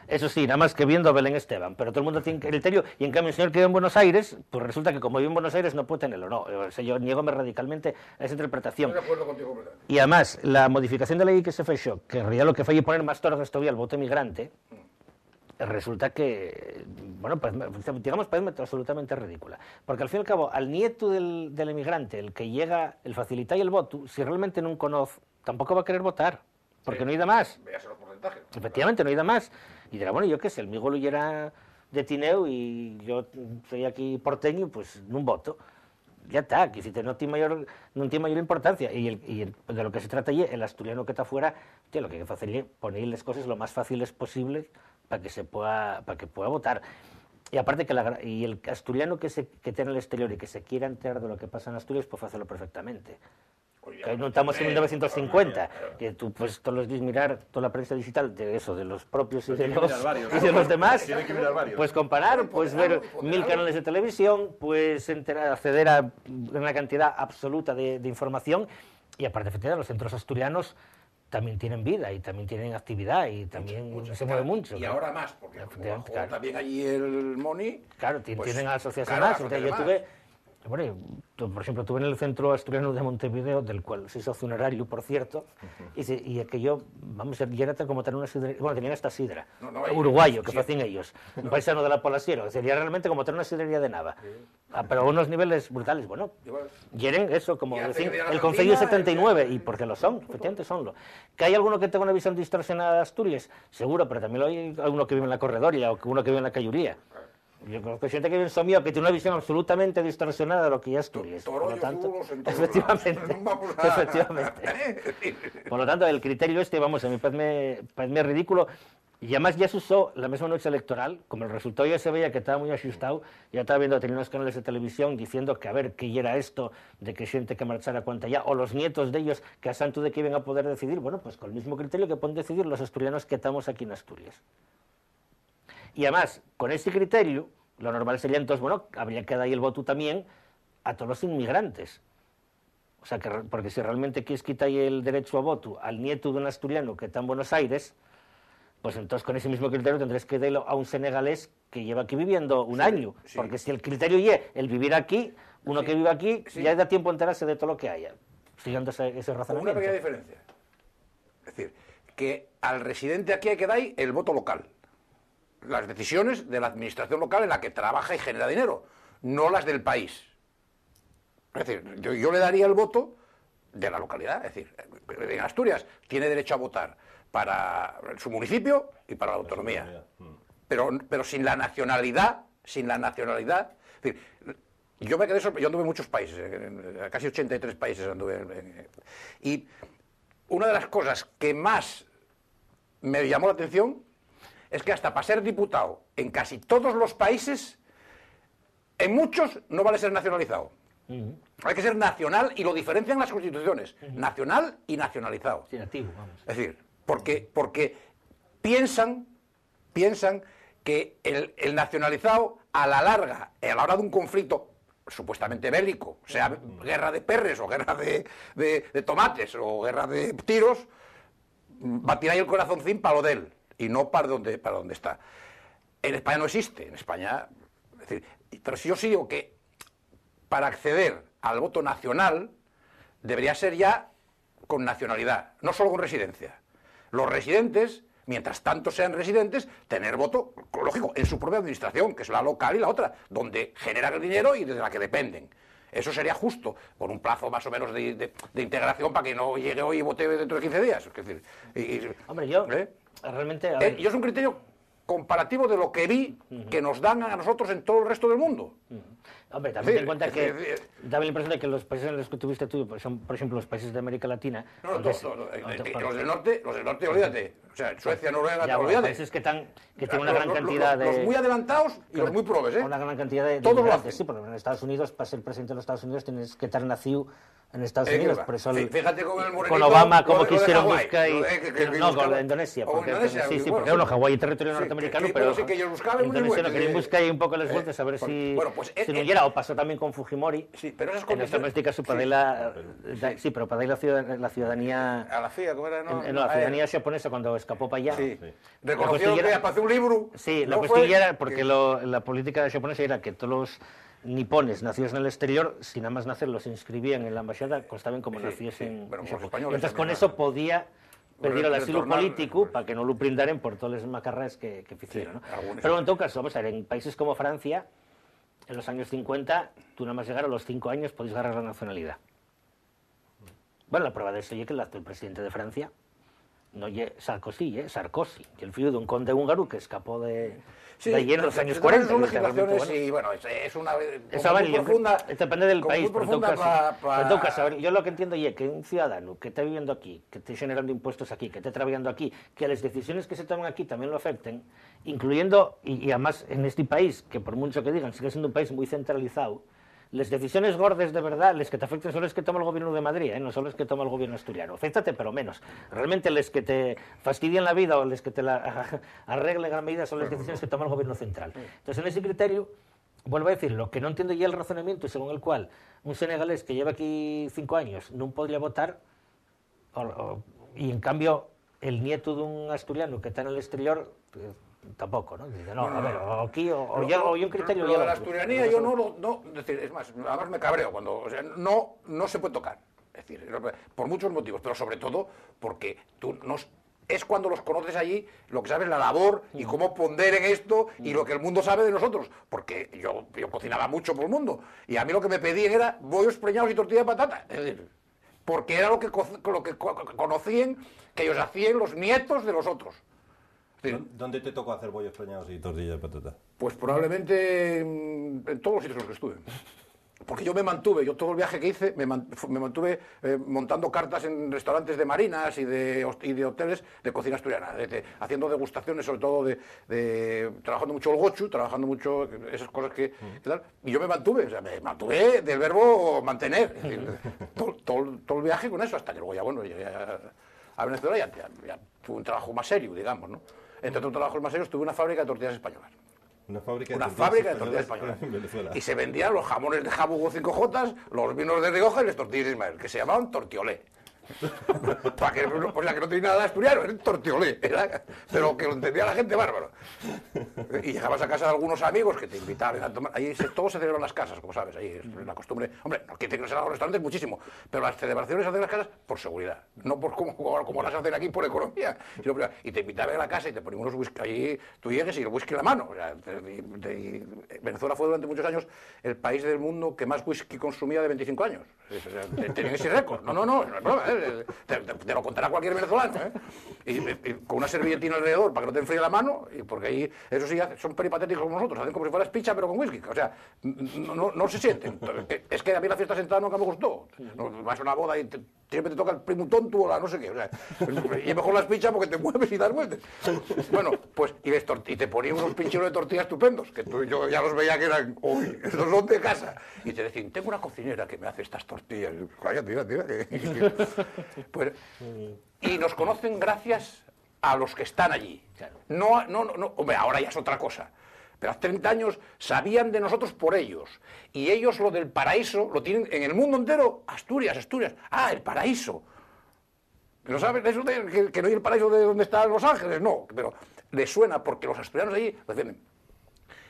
Eso sí, nada más que viendo a Belén Esteban, pero todo el mundo tiene criterio, y en cambio el señor que vive en Buenos Aires, pues resulta que como vive en Buenos Aires no puede tenerlo, no, o sea, yo niego radicalmente a esa interpretación. Estoy de acuerdo contigo, ¿verdad? Y además, la modificación de la ley que se fechó, que en realidad lo que fue poner más torres todavía al voto emigrante, resulta que, bueno, pues, digamos, parece absolutamente ridícula, porque al fin y al cabo, al nieto del emigrante, el que llega, el facilita y el voto, si realmente no conoce, tampoco va a querer votar, porque no hay de más. Veas los porcentajes. Efectivamente, no hay de más. Y dirá, bueno, yo qué sé, el mi golo ya era de Tineo y yo soy aquí porteño, pues no voto. Ya está, que si no tiene mayor importancia. Y de lo que se trata allí, el asturiano que está afuera, lo que hay que hacer es poner las cosas lo más fáciles posibles para que pueda votar. Y aparte que el asturiano que tiene el exterior y que se quiera enterar de lo que pasa en Asturias, pues hacerlo perfectamente. Que no estamos en 1950, que tú pues todos los días mirar toda la prensa digital de eso, de los propios y de los demás, pues comparar, pues ver 1000 canales de televisión, pues acceder a una cantidad absoluta de información, y aparte efectivamente los centros asturianos también tienen vida y también tienen actividad y también se mueve mucho. Y ahora más, porque como también allí el Moni... Claro, tienen asociaciones. Yo tuve... Bueno, por ejemplo, estuve en el Centro Asturiano de Montevideo, del cual se hizo funerario, por cierto, y aquello, vamos, ya era como tener una sidrería, bueno, tenían esta sidra, uruguayo, que hacían ellos, un paisano de la Polasiero, sería realmente como tener una sidrería de nava, pero a unos niveles brutales, bueno, quieren eso, como decir, el Concello 79, y porque lo son, efectivamente sonlo. ¿Que hay alguno que tenga una visión distorsionada de Asturias? Seguro, pero también hay alguno que vive en la Corredoria o uno que vive en la Cayuría. Yo conozco gente que vive en Somío que tiene una visión absolutamente distorsionada de lo que es Asturias. Por lo tanto, efectivamente. Por lo tanto, el criterio vamos, a mí parece ridículo. Y además ya se usó la misma noche electoral, como el resultado ya se veía que estaba muy asustado, ya estaba viendo determinados canales de televisión diciendo que a ver qué era esto de que gente que marchara cuanta ya, o los nietos de ellos que a santo de que iban a poder decidir, bueno, pues con el mismo criterio que pueden decidir los asturianos que estamos aquí en Asturias. Y además, con ese criterio, lo normal sería entonces, bueno, habría que dar ahí el voto también a todos los inmigrantes. O sea, porque si realmente quieres quitar ahí el derecho a voto al nieto de un asturiano que está en Buenos Aires, pues entonces con ese mismo criterio tendréis que darlo a un senegalés que lleva aquí viviendo un año. Sí. Porque si el criterio es el vivir aquí, uno que vive aquí, ya da tiempo a enterarse de todo lo que haya. Siguiendo ese razonamiento. Una pequeña diferencia. Es decir, que al residente aquí hay que dar el voto local. Las decisiones de la administración local en la que trabaja y genera dinero, no las del país. Es decir, yo le daría el voto de la localidad. Es decir, en Asturias tiene derecho a votar para su municipio y para la autonomía. Pero sin la nacionalidad, Es decir, yo me quedé sorprendido, yo anduve en muchos países, casi 83 países anduve. Y una de las cosas que más me llamó la atención es que hasta para ser diputado en casi todos los países, en muchos no vale ser nacionalizado. Hay que ser nacional y lo diferencian las constituciones, nacional y nacionalizado. Sí, nativo, vamos. Es decir, porque piensan que el nacionalizado a la larga, a la hora de un conflicto supuestamente bélico, sea guerra de perres o guerra de tomates o guerra de tiros, va a tirar el corazoncín para lo de él y no para donde está. En España no existe, en España, es decir, pero si yo sí digo que para acceder al voto nacional debería ser ya con nacionalidad, no solo con residencia. Los residentes, mientras tanto sean residentes, tener voto, lógico, en su propia administración, que es la local y la otra, donde generan el dinero y de la que dependen. Eso sería justo, con un plazo más o menos de integración para que no llegue hoy y vote dentro de 15 días. Es decir, hombre, yo realmente... yo es un criterio comparativo de lo que vi que nos dan a nosotros en todo el resto del mundo. Hombre, también ten en cuenta que da la impresión de que los países en los que tuviste tú son, por ejemplo, los países de América Latina... Los del norte, olvídate. O sea, Suecia, Noruega, olvídate. Países que tienen una gran cantidad de... Los muy adelantados y los muy probes, Una gran cantidad de todos lo hacen. Sí, porque en Estados Unidos, para ser presidente de los Estados Unidos, tienes que estar nacido en Estados Unidos. Por eso fíjate con el morenito, con Obama, como quisieron buscar... No, con Indonesia. Sí, porque Hawái es territorio norteamericano, pero Indonesia no querían buscar ahí un poco las vueltas a ver si no llegara. O pasó también con Fujimori. Sí, pero esas condiciones... Sí, pero para dar la ciudadanía... A la FIA, ¿cómo era? La ciudadanía japonesa cuando escapó para allá. Sí. Reconoció que para hacer un libro. Sí, la cuestión era porque la política japonesa era que todos los nipones nacidos en el exterior, sin nada más nacer, los inscribían en la embajada, constaban como nacidos en Japón. Entonces con eso podía pedir el asilo político para que no lo brindaren por todas las macarras que hicieron. Pero en todo caso, vamos a ver, en países como Francia, en los años 50, tú nada más llegar a los 5 años podías ganar la nacionalidad. Bueno, la prueba de eso es que el actual presidente de Francia, no Sarkozy, que el filho de un conde húngaro que escapó de allí en los años 40. Son legislaciones y bueno, es una muy profunda. Depende del país, pero en todo caso, yo lo que entiendo es que un ciudadano que está viviendo aquí, que esté generando impuestos aquí, que esté trabajando aquí, que las decisiones que se toman aquí también lo afecten, incluyendo, y además en este país, que por mucho que digan, sigue siendo un país muy centralizado, las decisiones gordas de verdad, las que te afecten son las que toma el gobierno de Madrid, no son las que toma el gobierno asturiano. Aféctate, pero menos. Realmente las que te fastidian la vida o las que te la arreglen en gran medida son las decisiones que toma el gobierno central. Entonces, en ese criterio, vuelvo a decir, lo que no entiendo ya el razonamiento según el cual un senegalés que lleva aquí 5 años no podría votar y en cambio el nieto de un asturiano que está en el exterior... tampoco, ¿no? Dice, no, a ver, aquí o yo un criterio... Lo de la asturianía yo no, decir, es más, además me cabreo cuando, o sea, no se puede tocar, es decir, por muchos motivos, pero sobre todo porque es cuando los conoces allí lo que sabes la labor y cómo ponderen esto y lo que el mundo sabe de nosotros, porque yo cocinaba mucho por el mundo y a mí lo que me pedían era bollos preñados y tortilla de patata, es decir, porque era lo que conocían que ellos hacían los nietos de los otros. ¿Dónde te tocó hacer bollos preñados y tortilla de patata? Pues probablemente en todos los sitios en los que estuve. Porque yo todo el viaje que hice, me mantuve montando cartas en restaurantes de marinas y de hoteles de cocina asturiana, haciendo degustaciones, sobre todo trabajando mucho el gochu, trabajando mucho esas cosas que tal. Y yo me mantuve del verbo mantener. Es decir, todo el viaje con eso, hasta que luego ya, llegué a Venezuela ya tuve un trabajo más serio, digamos, ¿no? Entre otros trabajos más serios, tuve una fábrica de tortillas españolas. Una fábrica de tortillas españolas. en Venezuela. Y se vendían los jamones de Jabugo 5J, los vinos de Rioja y las tortillas de Ismael, que se llamaban tortiolé. Para que, o sea, que no tenía nada de asturiano, era tortiolé, pero que lo entendía la gente bárbaro. Y llegabas a casa de algunos amigos que te invitaban a tomar. Ahí todo se celebra en las casas, como sabes, ahí es la costumbre. Hombre, no quiere decir que no se hagan los restaurantes muchísimo, pero las celebraciones se hacen en las casas por seguridad, no por como las hacen aquí por economía. Y te invitaban a la casa y te ponían unos whisky allí, tú llegues y el whisky en la mano. O sea, Venezuela fue durante muchos años el país del mundo que más whisky consumía de 25 años. O sea, tenían ese récord. No es broma, te lo contará cualquier venezolano, y con una servilletina alrededor para que no te enfríe la mano, y porque ahí, eso sí, son peripatéticos como nosotros, hacen como si fueras picha pero con whisky, o sea, no se sienten. Es que a mí la fiesta sentada nunca me gustó. Vas a una boda y siempre te toca el primo tonto o la no sé qué, o sea, y es mejor las pichas porque te mueves y das vueltas. Bueno, pues, y te ponían unos pincheros de tortillas estupendos, que yo ya los veía que eran, uy, estos son de casa, y te decían, tengo una cocinera que me hace estas tortillas, vaya, tira. Pues, y nos conocen gracias a los que están allí. No, hombre, ahora ya es otra cosa. Pero hace 30 años sabían de nosotros por ellos. Y ellos lo del paraíso lo tienen en el mundo entero. Asturias. Ah, el paraíso. ¿No sabes eso de que no hay el paraíso de donde están Los Ángeles? No, pero les suena porque los asturianos allí lo defienden.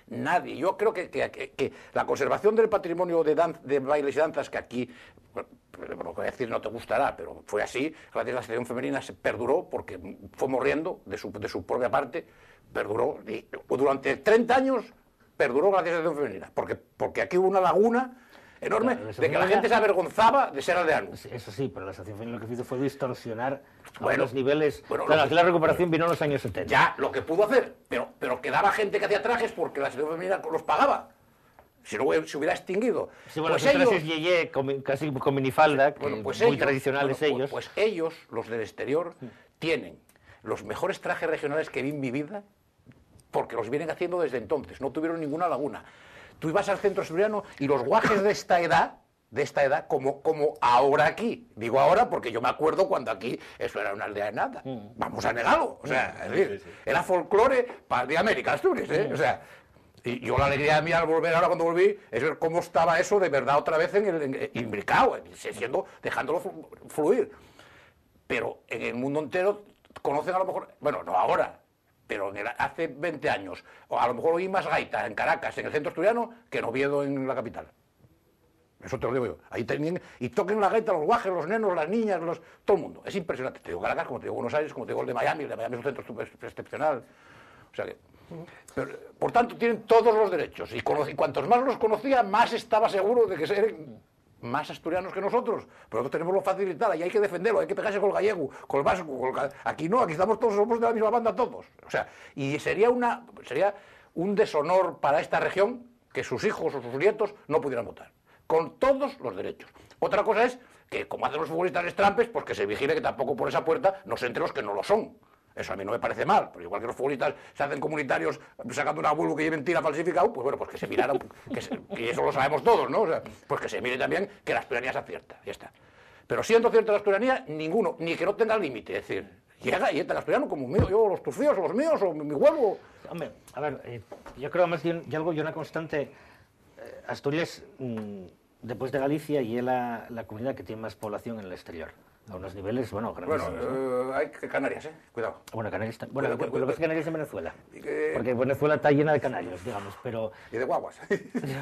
Nadie. Yo creo que la conservación del patrimonio de bailes y danzas que aquí, lo que voy a decir no te gustará, pero fue así, gracias a la Asociación Femenina se perduró porque fue muriendo de su propia parte, perduró, y durante 30 años perduró gracias a la Asociación Femenina, porque aquí hubo una laguna enorme, claro, de que la gente se avergonzaba de ser aldeanos. Eso sí, pero la Asociación Femenina lo que hizo fue distorsionar los niveles. Claro, aquí la recuperación vino en los años 70. Ya, lo que pudo hacer, pero quedaba gente que hacía trajes porque la Asociación Femenina los pagaba. Si no se hubiera extinguido. Sí, bueno, pues los ellos, trajes yeye, casi con minifalda, muy tradicionales ellos. Pues ellos, los del exterior, tienen los mejores trajes regionales que vi en mi vida, porque los vienen haciendo desde entonces, no tuvieron ninguna laguna. Tú ibas al centro asturiano y los guajes de esta edad, como ahora aquí. Digo ahora porque yo me acuerdo cuando aquí eso era una aldea de nada. Vamos a negarlo. O sea, es decir, era folclore de América, Asturias, O sea, y yo la alegría de mí al volver ahora cuando volví es ver cómo estaba eso de verdad otra vez imbricado, dejándolo fluir. Pero en el mundo entero conocen a lo mejor, bueno, no ahora, pero hace 20 años, o a lo mejor oí más gaita en Caracas, en el centro asturiano, que en Oviedo, en la capital. Eso te lo digo yo. Ahí y toquen la gaita los guajes, los nenos, las niñas, todo el mundo. Es impresionante. Te digo Caracas, como te digo Buenos Aires, como te digo el de Miami es un centro excepcional. O sea que, pero, por tanto, tienen todos los derechos. Y cuantos más los conocía, más estaba seguro de que eran más asturianos que nosotros. Pero nosotros tenemos lo facilitado y hay que defenderlo, hay que pegarse con el gallego, con el vasco. Aquí no, aquí estamos todos, somos de la misma banda todos. O sea, y sería un deshonor para esta región que sus hijos o sus nietos no pudieran votar. Con todos los derechos. Otra cosa es que, como hacen los futbolistas estrampes, pues que se vigile que tampoco por esa puerta no se entre los que no lo son. Eso a mí no me parece mal, pero igual que los futbolistas se hacen comunitarios sacando un abuelo que lleven tira falsificado, pues bueno, pues que se mirara, y eso lo sabemos todos, ¿no? O sea, pues que se mire también que la asturianía sea cierta, ya está. Pero siendo cierta la asturianía, ninguno, ni que no tenga límite, es decir, llega y entra el asturiano como mío, yo, los tufíos, o los míos, o mi huevo. Hombre, a ver, yo creo más bien, y una constante, Asturias, después de Galicia, y es la comunidad que tiene más población en el exterior. A unos niveles, bueno, grandísimos. Bueno, hay Canarias, cuidado. Bueno, Canarias está... Bueno, lo que pasa es que Canarias es en Venezuela. Porque Venezuela está llena de canarios, digamos, pero... Y de guaguas.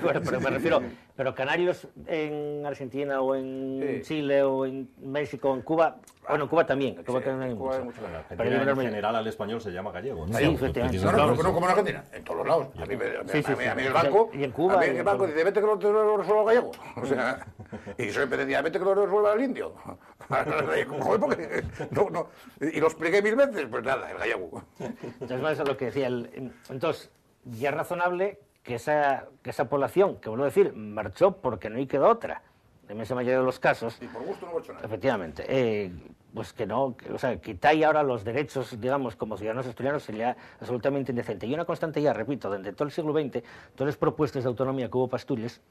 Bueno, pero me refiero... Pero canarios en Argentina o en Chile o en México, en Cuba... Bueno, en Cuba también. En Cuba hay mucho. Pero en general al español se llama gallego, ¿no? Sí, efectivamente. No, como en Argentina. En todos los lados. A mí el banco... Y en Cuba... A mí el banco dice, vete que lo resuelva el gallego. O sea... Y yo siempre decía, vete que lo resuelva el indio. Joder, porque no. Y lo expliqué 1000 veces, pues nada, el gallego. Entonces, eso es lo que decía. Entonces, ya es razonable que esa población, que vuelvo a decir, marchó porque no hay quedó otra, en la inmensa mayoría de los casos. Y por gusto no ha hecho nada. Efectivamente. Pues que no, o sea, quitar ahora los derechos, digamos, como ciudadanos asturianos sería absolutamente indecente. Y una constante ya, repito, desde todo el siglo XX, todas las propuestas de autonomía que hubo para Asturias,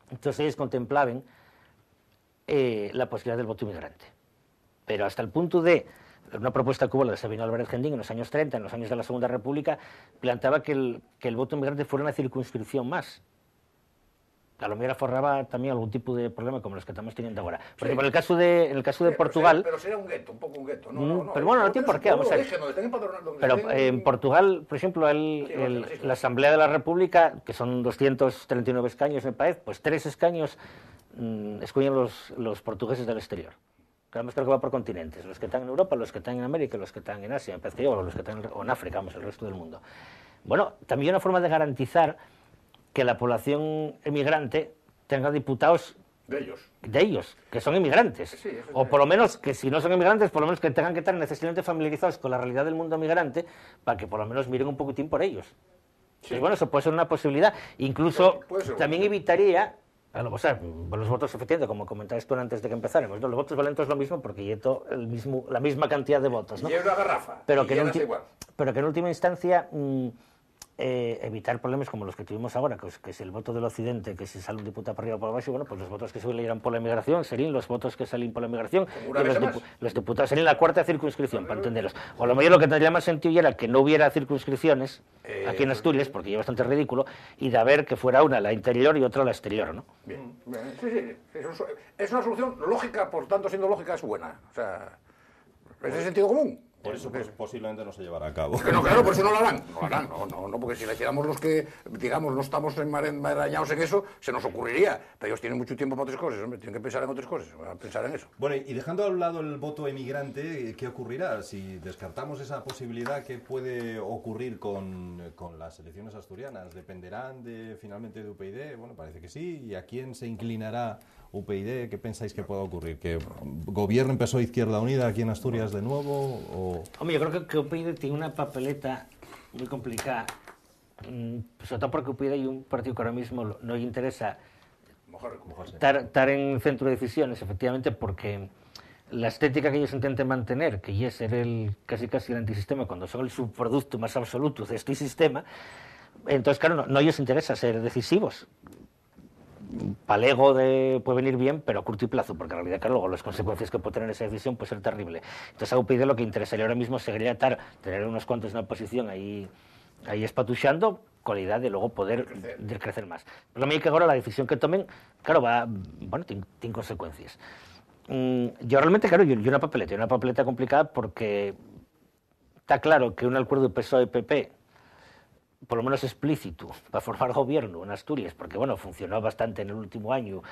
entonces ellos contemplaban la posibilidad del voto inmigrante. Pero hasta el punto de una propuesta que hubo, la de Sabino Álvarez Gendín, en los años 30, en los años de la Segunda República, planteaba que el voto inmigrante fuera una circunscripción más. A lo mejor aforraba también algún tipo de problema como los que estamos teniendo ahora. Porque por el caso de Portugal... Pero sería un gueto, un poco un gueto. Pero bueno, no tiene por qué, vamos a ver. Pero en Portugal, por ejemplo, la Asamblea de la República, que son 239 escaños, me parece, pues 3 escaños escogen los portugueses del exterior. Además creo que va por continentes, los que están en Europa, los que están en América, los que están en Asia, me parece yo, o los que están en África, vamos, el resto del mundo. Bueno, también una forma de garantizar que la población emigrante tenga diputados de ellos, que son inmigrantes. Sí, o por lo menos que si no son inmigrantes, por lo menos que tengan que estar necesariamente familiarizados con la realidad del mundo migrante para que por lo menos miren un poquitín por ellos. Sí. Entonces, bueno, eso puede ser una posibilidad. Incluso puede ser, también evitaría, o sea, los votos efectivamente, como comentabas tú antes de que empezáramos, ¿no? Los votos valen todos lo mismo porque llevo la misma cantidad de votos, ¿no? Y una garrafa. Pero que en última instancia... evitar problemas como los que tuvimos ahora, que es el voto del Occidente, que si sale un diputado para arriba o para abajo, bueno, pues los votos que salieran por la inmigración serían los votos que salen por la inmigración, y los diputados serían la cuarta circunscripción, para entenderos. O a lo mejor lo que tendría más sentido era que no hubiera circunscripciones aquí en Asturias, porque ya es bastante ridículo, y de haber que fuera una la interior y otra la exterior, ¿no? Bien. Sí, es una solución lógica, por tanto, siendo lógica, es buena. O sea, es de sentido común. Por eso posiblemente no se llevará a cabo. No, claro, por eso no lo harán. No, porque si le hiciéramos los que, digamos, no estamos enmarañados en eso, se nos ocurriría. Pero ellos tienen mucho tiempo para otras cosas, hombre, tienen que pensar en otras cosas, pensar en eso. Bueno, y dejando a un lado el voto emigrante, ¿qué ocurrirá? Si descartamos esa posibilidad, ¿qué puede ocurrir con las elecciones asturianas? ¿Dependerán finalmente de UPyD? Bueno, parece que sí. ¿Y a quién se inclinará UPyD? ¿Qué pensáis que pueda ocurrir? ¿Que gobierno empezó Izquierda Unida aquí en Asturias de nuevo? Hombre, yo creo que UPyD tiene una papeleta muy complicada, sobre todo porque UPyD hay un partido que ahora mismo no le interesa estar en centro de decisiones, efectivamente, porque la estética que ellos intenten mantener, que es ser casi el antisistema, cuando son el subproducto más absoluto de este sistema, entonces, claro, no ellos interesa ser decisivos. Palego puede venir bien, pero a corto plazo, porque en realidad, claro, luego las consecuencias que puede tener esa decisión puede ser terrible. Entonces a UPyD lo que interesaría ahora mismo sería tener unos cuantos en una posición ahí espatuchando, con la idea de luego poder crecer más. Pero lo mismo que ahora la decisión que tomen, claro, tiene consecuencias. Yo realmente, claro, yo una papeleta complicada porque está claro que un acuerdo PSOE-PP por lo menos explícito, para formar gobierno en Asturias, porque bueno, funcionó bastante en el último año,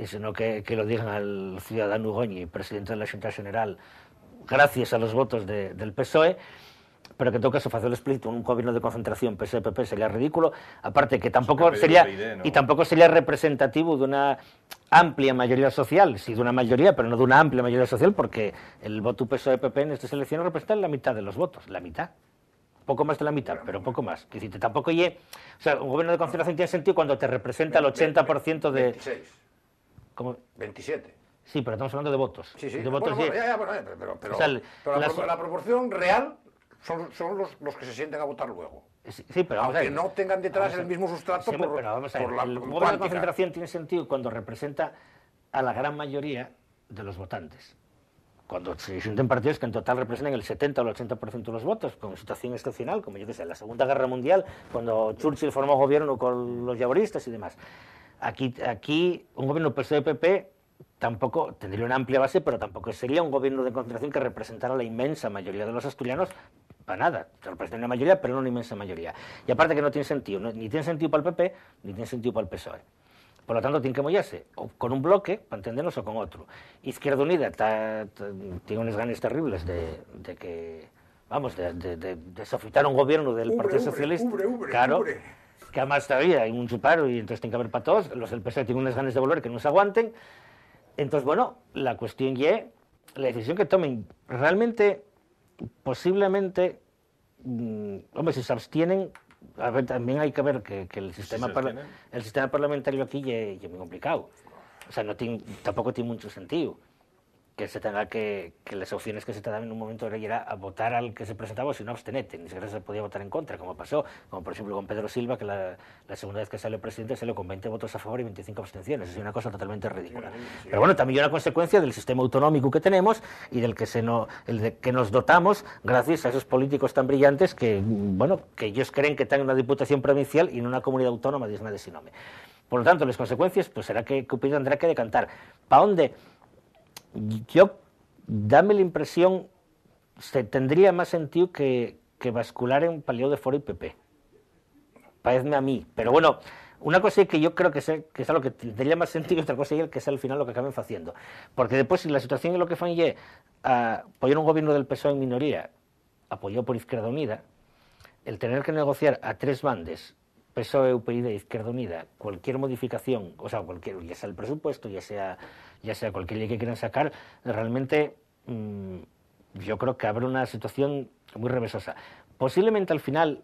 sino que lo digan al ciudadano Goñi, presidente de la Xunta General, gracias a los votos del PSOE, pero que en todo caso hacerlo explícito un gobierno de concentración PSOE-PP sería ridículo, aparte que tampoco sería, y tampoco sería representativo de una amplia mayoría social, sí de una mayoría, pero no de una amplia mayoría social, porque el voto PSOE-PP en estas elecciones representa la mitad de los votos, la mitad. Poco más de la mitad, pero poco más. Es decir, tampoco o sea, un gobierno de concentración tiene sentido cuando te representa el 80% de... 26. ¿Cómo? 27. Sí, pero estamos hablando de votos. Sí. De votos, pero la proporción real son los que se sienten a votar luego. Sí, pero aunque no tengan detrás el mismo sustrato sí, pero vamos a ver, el gobierno de concentración tiene sentido cuando representa a la gran mayoría de los votantes. Cuando se sienten partidos que en total representan el 70 o el 80% de los votos, con situación excepcional, como yo que sé, en la Segunda Guerra Mundial, cuando Churchill formó gobierno con los laboristas y demás. Aquí un gobierno PSOE-PP tampoco tendría una amplia base, pero tampoco sería un gobierno de concentración que representara a la inmensa mayoría de los asturianos, para nada. Representa una mayoría, pero no una inmensa mayoría. Y aparte que no tiene sentido, ni tiene sentido para el PP, ni tiene sentido para el PSOE. Por lo tanto, tiene que mollarse o con un bloque, para entendernos, o con otro. Izquierda Unida tiene unos ganas terribles de sofitar un gobierno del Partido Socialista. Claro, que además todavía hay un paro y entonces tiene que haber para todos. Los del PSOE tienen unas ganas de volver que no se aguanten. Entonces, bueno, la cuestión es la decisión que tomen. Realmente, posiblemente, hombre, si se abstienen... A ver, también hay que ver que el sistema parlamentario aquí es muy complicado. O sea, tampoco tiene mucho sentido. que se tenga que las opciones que se te dan en un momento era a votar al que se presentaba o si no abstenete, ni siquiera se podía votar en contra, como pasó, como por ejemplo con Pedro Silva, que la segunda vez que salió presidente salió con 20 votos a favor y 25 abstenciones, es una cosa totalmente ridícula. Pero bueno, también hay una consecuencia del sistema autonómico que tenemos y del que que nos dotamos gracias a esos políticos tan brillantes que, bueno, que ellos creen que están en una diputación provincial y en una comunidad autónoma, Dios me sinome. Por lo tanto, las consecuencias, pues será que Cupido tendrá que decantar. ¿Para dónde? Yo, dame la impresión, tendría más sentido que bascular en Palió de Foro y PP. Parece a mí. Pero bueno, una cosa que yo creo que es algo que tendría más sentido y otra cosa es que es al final lo que acaben haciendo. Porque después, si la situación es lo que fan es apoyar un gobierno del PSOE en minoría, apoyado por Izquierda Unida, el tener que negociar a tres bandes, PSOE, UPyD, Izquierda Unida, cualquier modificación, o sea, ya sea el presupuesto, ya sea cualquier ley que quieran sacar, realmente yo creo que habrá una situación muy revesosa. Posiblemente al final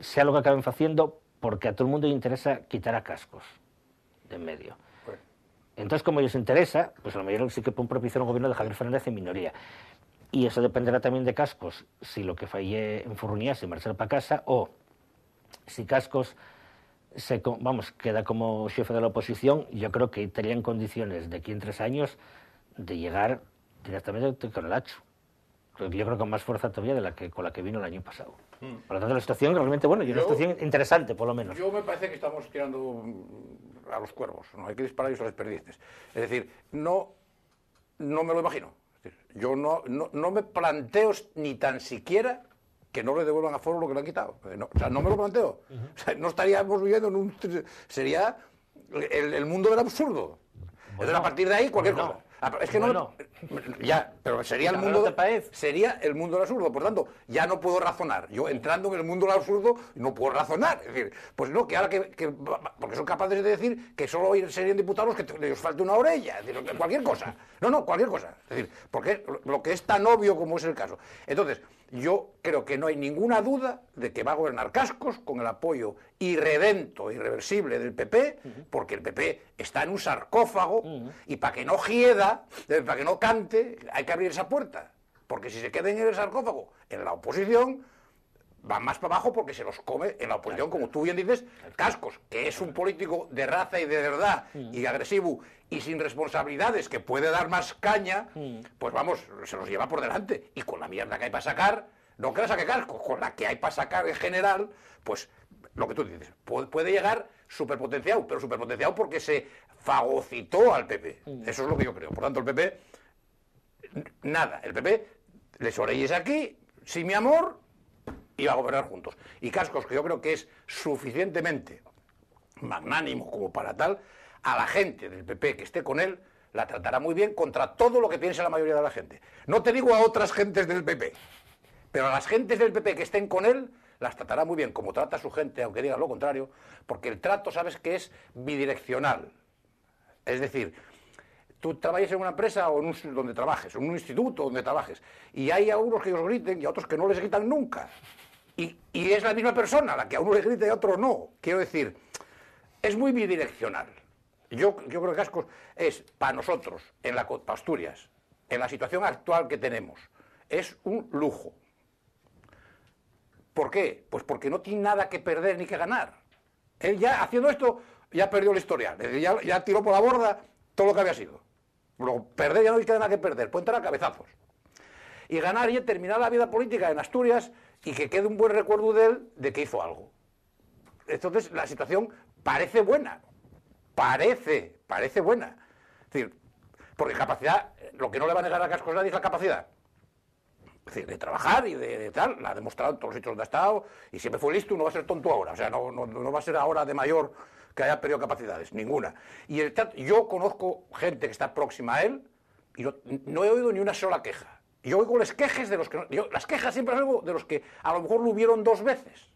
sea lo que acaben haciendo porque a todo el mundo le interesa quitar a Cascos de en medio. Entonces, como les interesa, pues a lo mejor sí que pueden propiciar un gobierno de Javier Fernández en minoría. Y eso dependerá también de Cascos, si lo que falle en Furruñá se marchar para casa o si Cascos queda como jefe de la oposición, yo creo que estaría en condiciones de aquí en 3 años de llegar directamente con el hacho. Yo creo que con más fuerza todavía con la que vino el año pasado. Por lo tanto, la situación realmente, bueno, y una situación interesante, por lo menos. Yo me parece que estamos tirando a los cuervos, no hay que disparar y se los perdices. Es decir, no me lo imagino. Es decir, yo no me planteo ni tan siquiera que no le devuelvan a Foro lo que le han quitado. O sea, no me lo planteo. O sea, no estaríamos viviendo en sería el mundo del absurdo. Bueno, entonces, a partir de ahí, cualquier cosa. Es que ya, pero sería el mundo del absurdo. Por tanto, ya no puedo razonar. Yo, entrando en el mundo del absurdo, no puedo razonar. Es decir, pues no, que ahora porque son capaces de decir que solo serían diputados que les falte una orella. Es decir, cualquier cosa. Cualquier cosa. Es decir, porque lo que es tan obvio como es el caso. Entonces, yo creo que no hay ninguna duda de que va a gobernar Cascos con el apoyo irredento, irreversible del PP, porque el PP está en un sarcófago y para que no gieda, para que no cante, hay que abrir esa puerta. Porque si se queden en el sarcófago, en la oposición, van más para abajo porque se los come en la oposición, como tú bien dices, Cascos, que es un político de raza y de verdad y agresivo y sin responsabilidades, que puede dar más caña, pues vamos, se los lleva por delante. Y con la mierda que hay para sacar, no que la saque Cascos, con la que hay para sacar en general, pues lo que tú dices, puede llegar superpotenciado, pero superpotenciado porque se fagocitó al PP. Eso es lo que yo creo. Por tanto, el PP, nada, el PP les orelles aquí, sin mi amor, y va a gobernar juntos. Y Cascos, que yo creo que es suficientemente magnánimo como para tal, a la gente del PP que esté con él, la tratará muy bien contra todo lo que piensa la mayoría de la gente. No te digo a otras gentes del PP, pero a las gentes del PP que estén con él, las tratará muy bien, como trata a su gente, aunque digan lo contrario, porque el trato, sabes que es bidireccional. Es decir, tú trabajes en una empresa o donde trabajes, en un instituto donde trabajes, y hay a unos que os griten y a otros que no les gritan nunca. Y es la misma persona la que a uno le grita y a otro no. Quiero decir, es muy bidireccional. Yo creo que Cascos es, para nosotros, para Asturias, en la situación actual que tenemos, es un lujo. ¿Por qué? Pues porque no tiene nada que perder ni que ganar. Él ya, haciendo esto, ya perdió el historial. Es decir, ya tiró por la borda todo lo que había sido. Luego, perder ya no hay nada que perder, puede entrar a cabezazos. Y ganar y terminar la vida política en Asturias y que quede un buen recuerdo de él de que hizo algo. Entonces, la situación parece buena. Parece buena. Es decir, porque capacidad, lo que no le va a negar a Cascos nadie es la capacidad. Es decir, de trabajar y de tal, la ha demostrado en todos los sitios donde ha estado, y siempre fue listo, no va a ser tonto ahora. O sea, no va a ser ahora de mayor que haya perdido capacidades, ninguna. Y yo conozco gente que está próxima a él, y no he oído ni una sola queja. Yo oigo las quejas de los que las quejas siempre es algo de los que a lo mejor lo hubieron 2 veces,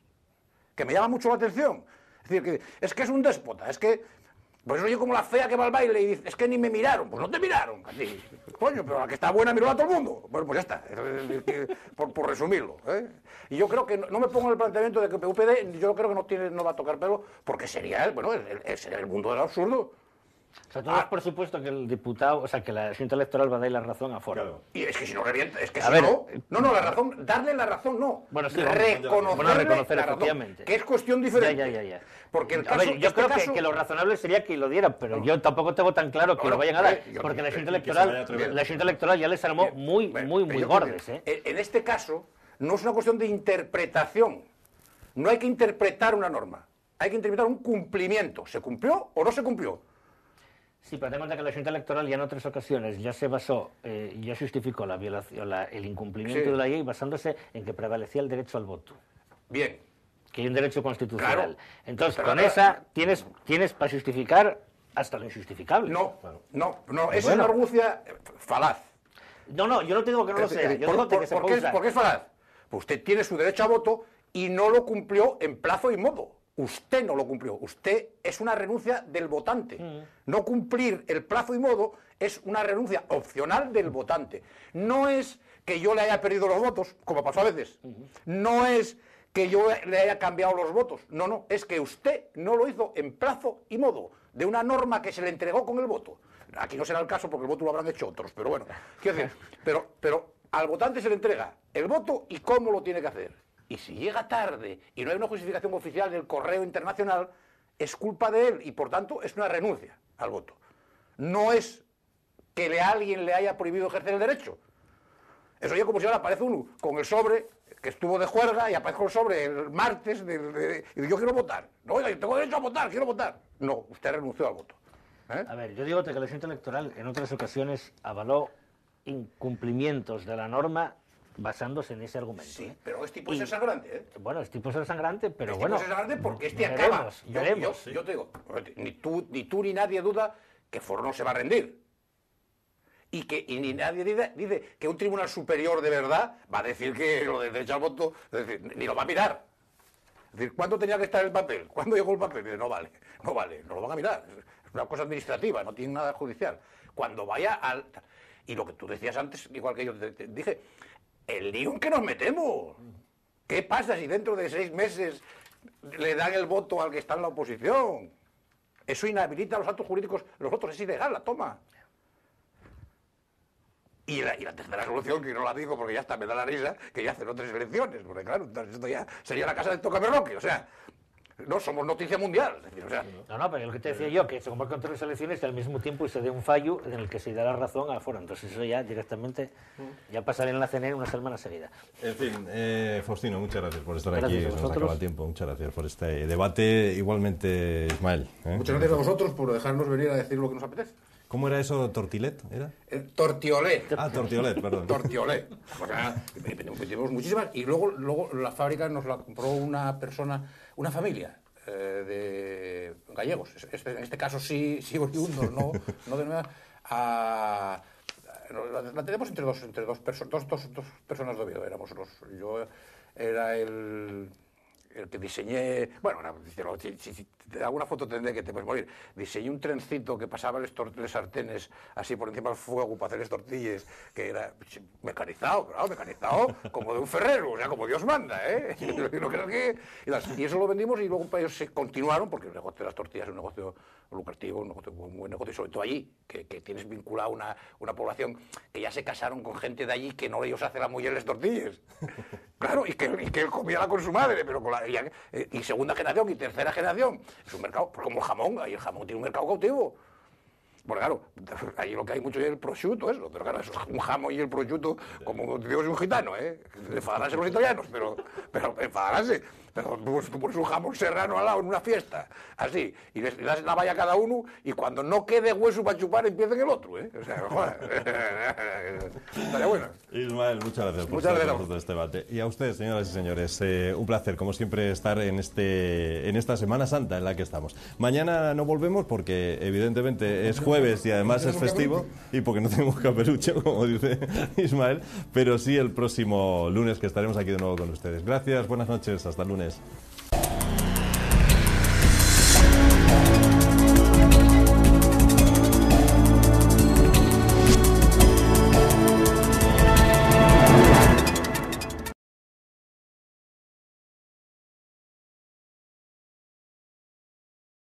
que me llama mucho la atención. Es decir, es que es un déspota, es que... Por eso yo como la fea que va al baile y dice, es que ni me miraron. Pues no te miraron, a ti. Coño, pero la que está buena miró a todo el mundo. Bueno, pues ya está, por resumirlo. Y yo creo que no me pongo en el planteamiento de que UPyD, yo creo que no va a tocar pelo, porque sería sería el mundo del absurdo. O sea, tú das por supuesto que el diputado, o sea, que la Junta Electoral va a dar la razón a Foro. Claro. Y es que si no revienta, es que A si ver, no, la razón, darle la razón no. Bueno, sí, reconocer efectivamente. que es cuestión diferente. Ya. Porque el A caso, ver, yo este creo caso, que lo razonable sería que lo dieran, pero yo tampoco tengo tan claro que lo vayan a dar, porque la Junta Electoral ya les armó muy gordes, ¿eh? En este caso, no es una cuestión de interpretación. No hay que interpretar una norma. Hay que interpretar un cumplimiento. ¿Se cumplió o no se cumplió? Sí, pero ten en cuenta que la Junta Electoral ya en otras ocasiones ya se basó, ya justificó la violación, el incumplimiento de la ley basándose en que prevalecía el derecho al voto. Bien. Que hay un derecho constitucional. Claro. Entonces, Pero con esa tienes para justificar hasta lo injustificable. No. Esa es una argucia falaz. No, yo no te digo que no lo sea. Yo digo que se puede usar. ¿Por qué es falaz? Pues usted tiene su derecho a voto y no lo cumplió en plazo y modo. Usted no lo cumplió. Usted es una renuncia del votante. No cumplir el plazo y modo es una renuncia opcional del votante. No es que yo le haya perdido los votos, como pasó a veces. No es que yo le haya cambiado los votos. No, es que usted no lo hizo en plazo y modo de una norma que se le entregó con el voto. Aquí no será el caso porque el voto lo habrán hecho otros, pero bueno, quiero decir, pero al votante se le entrega el voto y cómo lo tiene que hacer. Y si llega tarde y no hay una justificación oficial del correo internacional, es culpa de él y por tanto es una renuncia al voto. No es que alguien le haya prohibido ejercer el derecho. Eso ya como si ahora aparece uno con el sobre que estuvo de juerga y aparezco el sobre el martes y yo quiero votar. No, oiga, yo tengo derecho a votar, quiero votar. No, usted renunció al voto. A ver, yo digo que la Junta Electoral en otras ocasiones avaló incumplimientos de la norma basándose en ese argumento. Sí, pero este puede ser sangrante, ¿eh? Bueno, este puede ser sangrante, pero este bueno... puede ser sangrante porque este veremos, acaba. Veremos. Yo te digo, ni tú ni nadie duda que Foro no se va a rendir. Y ni nadie dice que un tribunal superior de verdad va a decir que lo de derecho al voto, es decir, ni lo va a mirar. Es decir, ¿cuándo tenía que estar el papel? ¿Cuándo llegó el papel? Dice, no vale, no lo van a mirar. Es una cosa administrativa, no tiene nada judicial. Cuando vaya al... Y lo que tú decías antes, igual que yo te dije, el lío en que nos metemos. ¿Qué pasa si dentro de 6 meses le dan el voto al que está en la oposición? Eso inhabilita a los actos jurídicos, los votos, es ilegal la toma. Y la tercera solución, que no la digo porque ya está, me da la risa, que ya hacen otras elecciones, porque claro, entonces esto ya sería la casa del tocaberroque, o sea, no somos noticia mundial. Es decir, o sea, No, pero lo que te decía yo, que se convocan 3 elecciones y al mismo tiempo se dé un fallo en el que se da la razón a Foro. Entonces eso ya directamente, ya pasará en la CNE una semana seguida. En fin, Faustino, muchas gracias por estar Gracias aquí, a se nos vosotros. acaba el tiempo, muchas gracias por este debate, igualmente Ismael. muchas gracias a vosotros por dejarnos venir a decir lo que nos apetece. ¿Cómo era eso, tortilet? ¿Era? Tortiolé. Ah, tortiolet, perdón. Tortiolé. O sea, tenemos muchísimas. Y luego la fábrica nos la compró una persona, una familia de gallegos. En este caso sí oriundos, no de nueva. La tenemos entre dos personas de Oviedo. Éramos yo era el que diseñé, bueno, si te da alguna foto tendré que te puedes morir. Diseñé un trencito que pasaba les sartenes así por encima del fuego para hacer les tortillas, que era mecanizado, claro, mecanizado como de un ferrero, o sea, como Dios manda, ¿eh? Y eso lo vendimos y luego ellos se continuaron, porque el negocio de las tortillas es un negocio lucrativo, un buen negocio, y sobre todo allí, que tienes vinculado una población que ya se casaron con gente de allí que no ellos hacen la mujer les tortillas. Claro, y que él comía con su madre, pero y segunda generación y tercera generación. Es un mercado, como el jamón, ahí el jamón tiene un mercado cautivo. Porque claro, ahí lo que hay mucho es el prosciutto, eso, pero claro, eso es un jamón y el prosciutto, como digo, es un gitano, ¿eh? Enfadaránse los italianos, pero enfadaránse. Pero tú pones un jamón serrano al lado en una fiesta, así, y le das la valla a cada uno, y cuando no quede hueso para chupar, empieza en el otro, ¿eh? O sea, joder, estaría bueno. Ismael, muchas gracias por Muchas estar gracias. con nosotros en este debate. Y a ustedes, señoras y señores, un placer, como siempre, estar en esta Semana Santa en la que estamos. Mañana no volvemos porque, evidentemente, es jueves y además es festivo, y porque no tenemos caperucho, como dice Ismael, pero sí el próximo lunes, que estaremos aquí de nuevo con ustedes. Gracias, buenas noches, hasta el lunes.